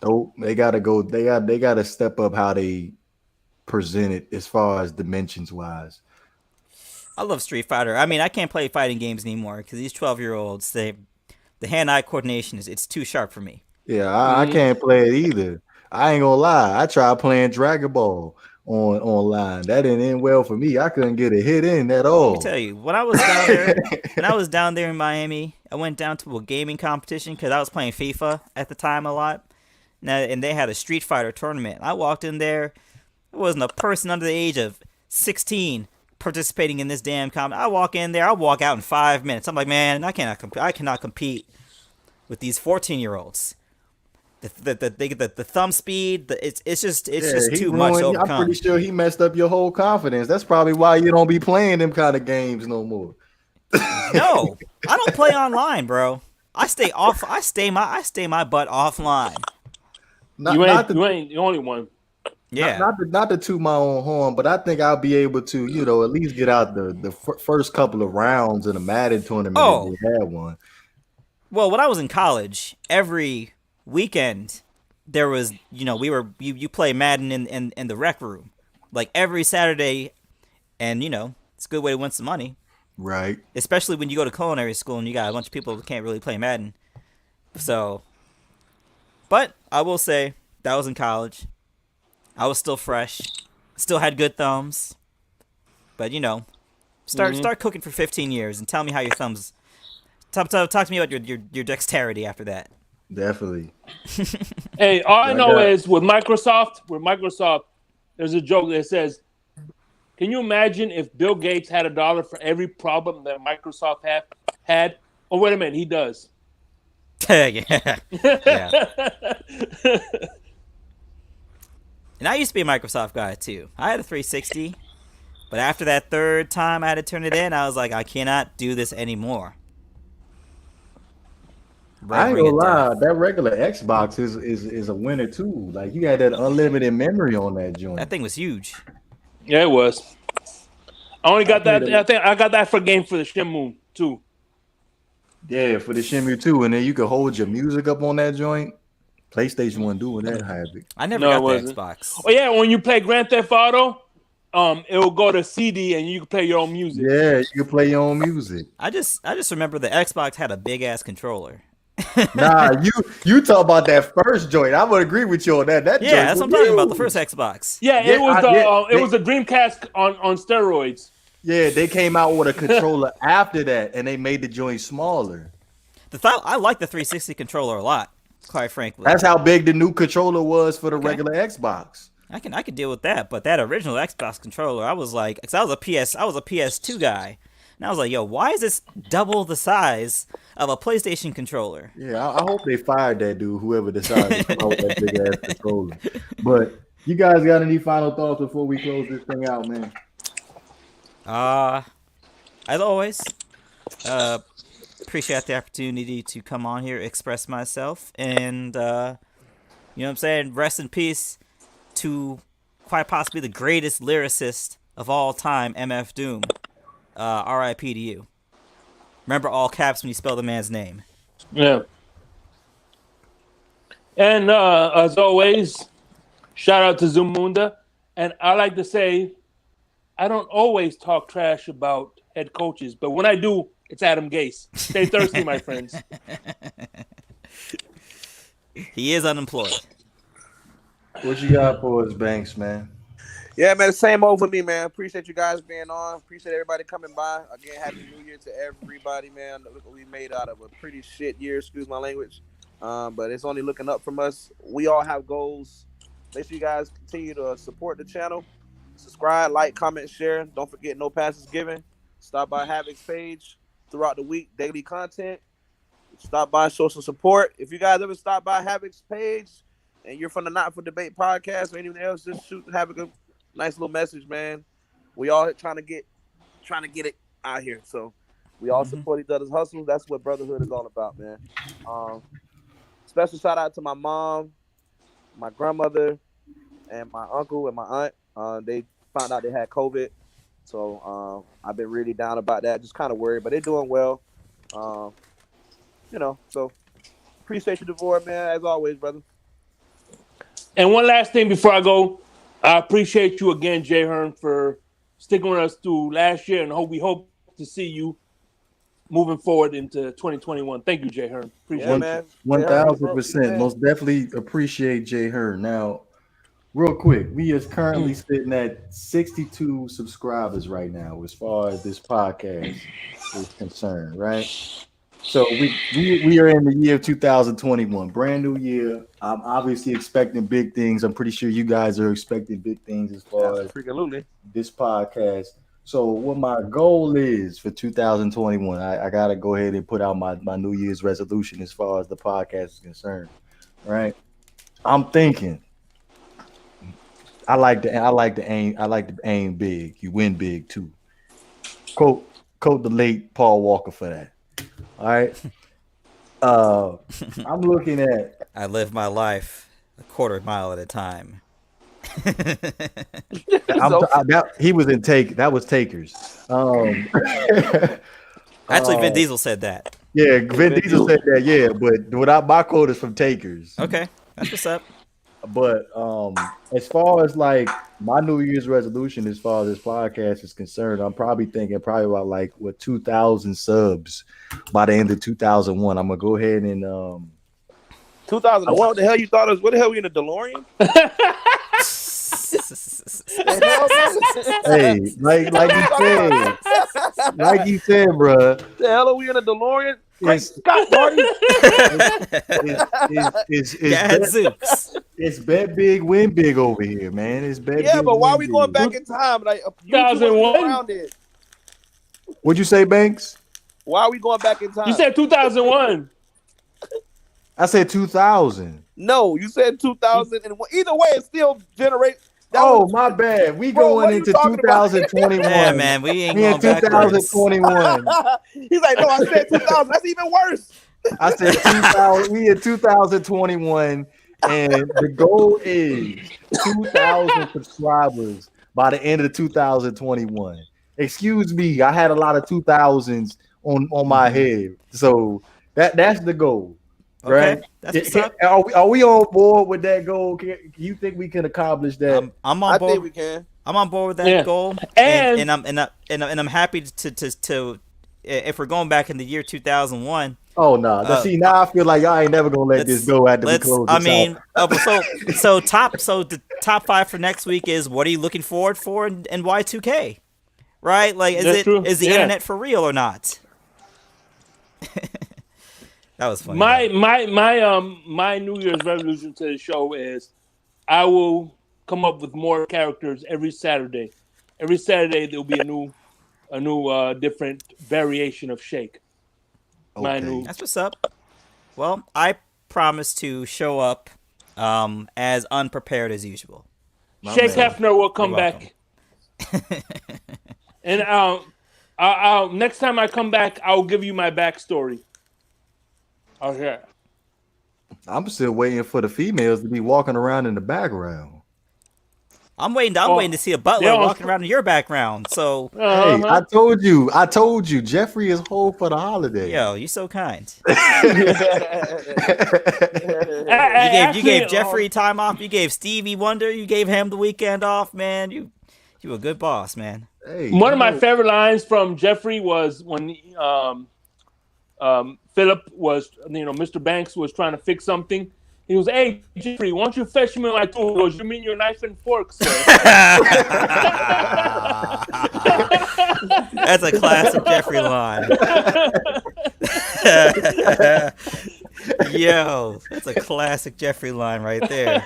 Oh, they gotta step up how they present it as far as dimensions wise. I love Street Fighter. I mean, I can't play fighting games anymore because these 12-year-olds, the hand-eye coordination it's too sharp for me. Yeah, I can't play it either. I ain't gonna lie. I tried playing Dragon Ball online. That didn't end well for me. I couldn't get a hit in at all. Let me tell you, when I was down there in Miami, I went down to a gaming competition because I was playing FIFA at the time a lot. And they had a Street Fighter tournament. I walked in there. There wasn't a person under the age of 16 participating in this damn I walk in there. I walk out in 5 minutes. I'm like, man, I cannot compete with these 14-year-olds. The thumb speed, it's just too much to overcome. I'm pretty sure he messed up your whole confidence. That's probably why you don't be playing them kind of games no more. No, I don't play online, bro. I stay my butt offline. You ain't the only one. Yeah. Not to toot my own horn, but I think I'll be able to, at least get out the first couple of rounds in a Madden tournament if they had one. Well, when I was in college, every weekend there was, you play Madden in the rec room, like every Saturday, and it's a good way to win some money, right? Especially when you go to culinary school and you got a bunch of people who can't really play Madden. So, but I will say that was in college. I was still fresh, still had good thumbs, but start cooking for 15 years and tell me how your thumbs. Talk to me about your dexterity after that. Definitely. Hey, all I know is with Microsoft, there's a joke that says, "Can you imagine if Bill Gates had $1 for every problem that Microsoft had?" Oh, wait a minute, he does. Yeah. And I used to be a Microsoft guy too. I had a 360, but after that third time I had to turn it in, I was like, I cannot do this anymore. I ain't gonna lie, that regular Xbox is a winner too. Like you had that unlimited memory on that joint. That thing was huge. Yeah, it was. I only got that. I think I got that for Game for the Shenmue too. Yeah, for the Shenmue 2, and then you could hold your music up on that joint. PlayStation wasn't doing that Havoc. I never got the Xbox. Oh yeah, when you play Grand Theft Auto, it will go to CD and you can play your own music. Yeah, you can play your own music. I just remember the Xbox had a big ass controller. Nah, you talk about that first joint. I would agree with you on that. That yeah, that's what I'm talking about. The first Xbox. Yeah, it was the Dreamcast on steroids. Yeah, they came out with a controller after that, and they made the joint smaller. I like the 360 controller a lot, quite frankly. That's how big the new controller was for the regular Xbox. I can deal with that, but that original Xbox controller, I was like, cause I was a PS2 guy, and I was like, yo, why is this double the size of a PlayStation controller? Yeah, I hope they fired that dude, whoever decided to come out with that big ass controller. But you guys got any final thoughts before we close this thing out, man? As always, Appreciate the opportunity to come on here, express myself, and you know what I'm saying. Rest in peace to quite possibly the greatest lyricist of all time, MF Doom. R.I.P. to you. Remember all caps when you spell the man's name. Yeah. And as always, shout out to Zumunda. And I like to say, I don't always talk trash about head coaches, but when I do, it's Adam Gase. Stay thirsty, my friends. He is unemployed. What you got for us, Banks, man? Yeah, man, the same old for me, man. Appreciate you guys being on. Appreciate everybody coming by. Again, happy New Year to everybody, man. Look what we made out of a pretty shit year, excuse my language. But it's only looking up from us. We all have goals. Make sure you guys continue to support the channel. Subscribe, like, comment, share. Don't forget, no passes given. Stop by Havoc's page throughout the week, daily content. Stop by, show some support. If you guys ever stop by Havoc's page and you're from the Not for Debate podcast or anything else, just shoot Havoc a nice little message, man. We all trying to get it out here. So we all support each other's hustles. That's what brotherhood is all about, man. Special shout out to my mom, my grandmother, and my uncle and my aunt. They found out they had COVID. So I've been really down about that. Just kind of worried, but they're doing well. So appreciate you, DeVore, man, as always, brother. And one last thing before I go. I appreciate you again, Jay Hearn, for sticking with us through last year, and we hope to see you moving forward into 2021. Thank you, Jay Hearn. Appreciate it, man. 1,000%. Most definitely appreciate Jay Hearn. Now, real quick, we is currently sitting at 62 subscribers right now as far as this podcast is concerned, right? So we are in the year of 2021, brand new year. I'm obviously expecting big things. I'm pretty sure you guys are expecting big things as far as this podcast. So what my goal is for 2021, I gotta go ahead and put out my New Year's resolution as far as the podcast is concerned. Right? I'm thinking I like to aim big. You win big too. Quote the late Paul Walker for that. All right. I'm looking at. I live my life a quarter mile at a time. He was in take. That was Takers. Actually, Vin Diesel said that. Yeah, Vin Diesel said that. Yeah, but my quote is from Takers. Okay, that's what's up. But as far as like my New Year's resolution, as far as this podcast is concerned, I'm probably thinking about like 2,000 subs by the end of 2001. I'm gonna go ahead and 2001. What the hell you thought us? What the hell we in a DeLorean? Hey, like you said, bro. The hell are we in a DeLorean? It's bet big, win big over here, man. It's bet. Yeah, big, but why are we big. going back in time? Like 2001. What'd you say, Banks? Why are we going back in time? You said 2001. I said 2000. No, you said 2000. And either way, it still generates. My bad. We going into 2021. Yeah, man, we ain't going back. 2021. He's like, no, I said 2000. That's even worse. I said 2000. We in 2021, and the goal is 2,000 subscribers by the end of 2021. Excuse me, I had a lot of 2000s on my head, so that's the goal. Right? Okay, that's what's up. Are we on board with that goal? Do you think we can accomplish that? I'm on board. I think we can. I'm on board with that goal, and I'm happy to if we're going back in the year 2001. Oh no! Now I feel like y'all ain't never gonna let this go after we close. So the top 5 for next week is what are you looking forward for in Y2K, right? Like, is the internet for real or not? That was funny. My New Year's resolution to the show is I will come up with more characters every Saturday. Every Saturday there'll be a new different variation of Shake. Okay. That's what's up. Well, I promise to show up as unprepared as usual. Shake Hefner will come back. And Next time I come back, I'll give you my backstory. Okay. I'm still waiting for the females to be walking around in the background. I'm waiting to see a butler walking around in your background. So hey, I told you, Jeffrey is whole for the holiday. Yo, you so kind. You gave Jeffrey time off. You gave Stevie Wonder. You gave him the weekend off, man. You a good boss, man. Hey, one of my favorite lines from Jeffrey was when Philip was, Mr. Banks was trying to fix something. He goes, "Hey, Jeffrey, why don't you fetch me my tool?" He goes, "You mean your knife and fork, sir?" That's a classic Jeffrey line. Yo, that's a classic Jeffrey line right there.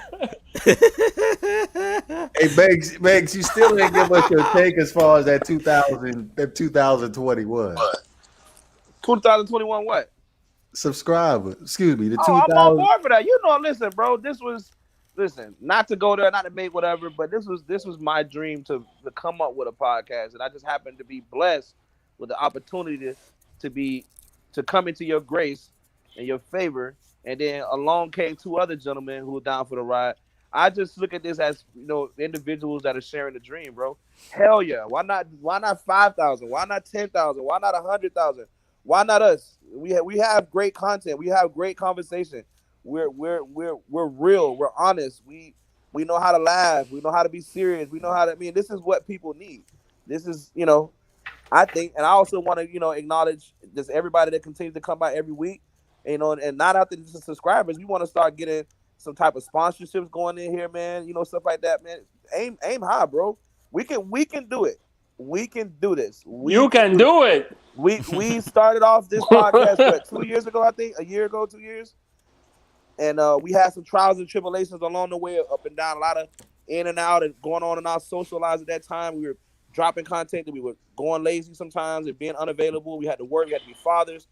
Hey, Banks, you still ain't give us your take as far as that 2021. 2021 what? Subscriber. Excuse me. I'm on board for that. Listen, bro. Not to go there, not to make whatever, but this was my dream to come up with a podcast, and I just happened to be blessed with the opportunity to come into your grace and your favor, and then along came two other gentlemen who were down for the ride. I just look at this as individuals that are sharing the dream, bro. Hell yeah! Why not 5,000? Why not 10,000? Why not 100,000? Why not us? We have great content. We have great conversation. We're real. We're honest. We know how to laugh. We know how to be serious. We know how to. This is what people need. This is I think, and I also want to acknowledge just everybody that continues to come by every week. And not after the subscribers, we want to start getting some type of sponsorships going in here, man. Stuff like that, man. Aim high, bro. We can do it. We can do this. You can do it. We started off this podcast 2 years ago, I think, a year ago, 2 years, and we had some trials and tribulations along the way, up and down, a lot of in and out, and going on in our social lives at that time. We were dropping content, and we were going lazy sometimes, and being unavailable. We had to work. We had to be fathers,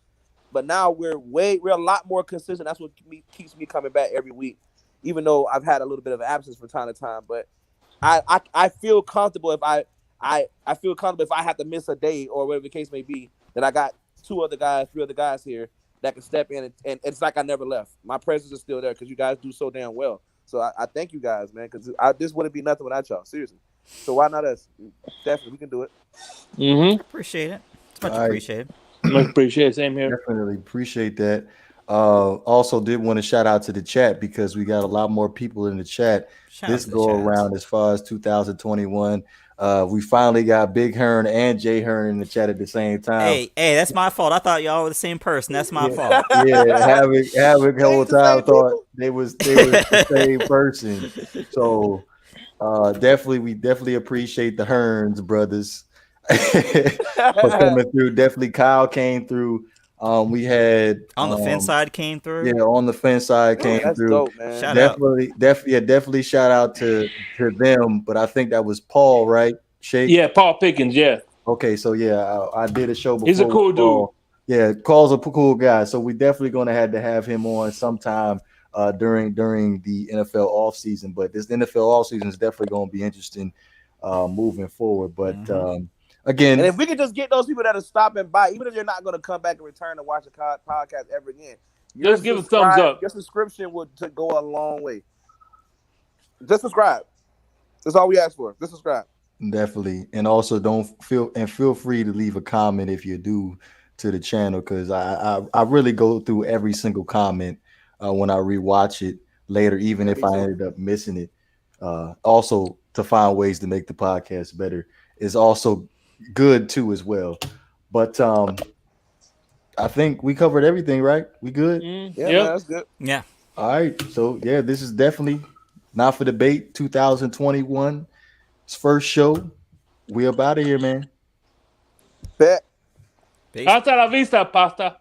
but now we're a lot more consistent. That's what keeps me coming back every week, even though I've had a little bit of absence from time to time. But I feel comfortable if I feel comfortable if I have to miss a day or whatever the case may be, then I got 3 other guys here that can step in, and it's like I never left. My presence is still there because you guys do so damn well. So I thank you guys, man, because this wouldn't be nothing without y'all, seriously. So why not us? Definitely, we can do it. Mm-hmm. Appreciate it. It's much appreciated. Much appreciated. Same here. Definitely appreciate that. Also did want to shout out to the chat because we got a lot more people in the chat this go around as far as 2021. We finally got Big Hearn and Jay Hearn in the chat at the same time. Hey, that's my fault. I thought y'all were the same person. That's my fault. Yeah, Havoc the whole time thought they was the same person. So we definitely appreciate the Hearns brothers for coming through. Definitely Kyle came through. We had on the fence side came through. Yeah, on the fence side came through. Dope, man. Definitely shout out to them. But I think that was Paul, right? Shake? Yeah, Paul Pickens. Yeah. Okay, so yeah, I did a show before. He's a cool dude. Yeah, Paul's a cool guy. So we definitely gonna have him on sometime during the NFL offseason. But this NFL offseason is definitely gonna be interesting moving forward. But again, and if we could just get those people that are stopping by, even if you're not going to come back and return to watch the podcast ever again, just give a thumbs up. Your subscription would go a long way. Just subscribe. That's all we ask for. Just subscribe. Definitely, and also feel free to leave a comment if you do to the channel, because I really go through every single comment when I rewatch it later, even if I ended up missing it. Also, to find ways to make the podcast better is also good too as well. But I think we covered everything, right? We good? Yeah, man, that's good. Yeah. All right. So yeah, this is definitely Not for Debate 2021. It's first show. We up out of here, man. Bet. Hasta la vista, pasta.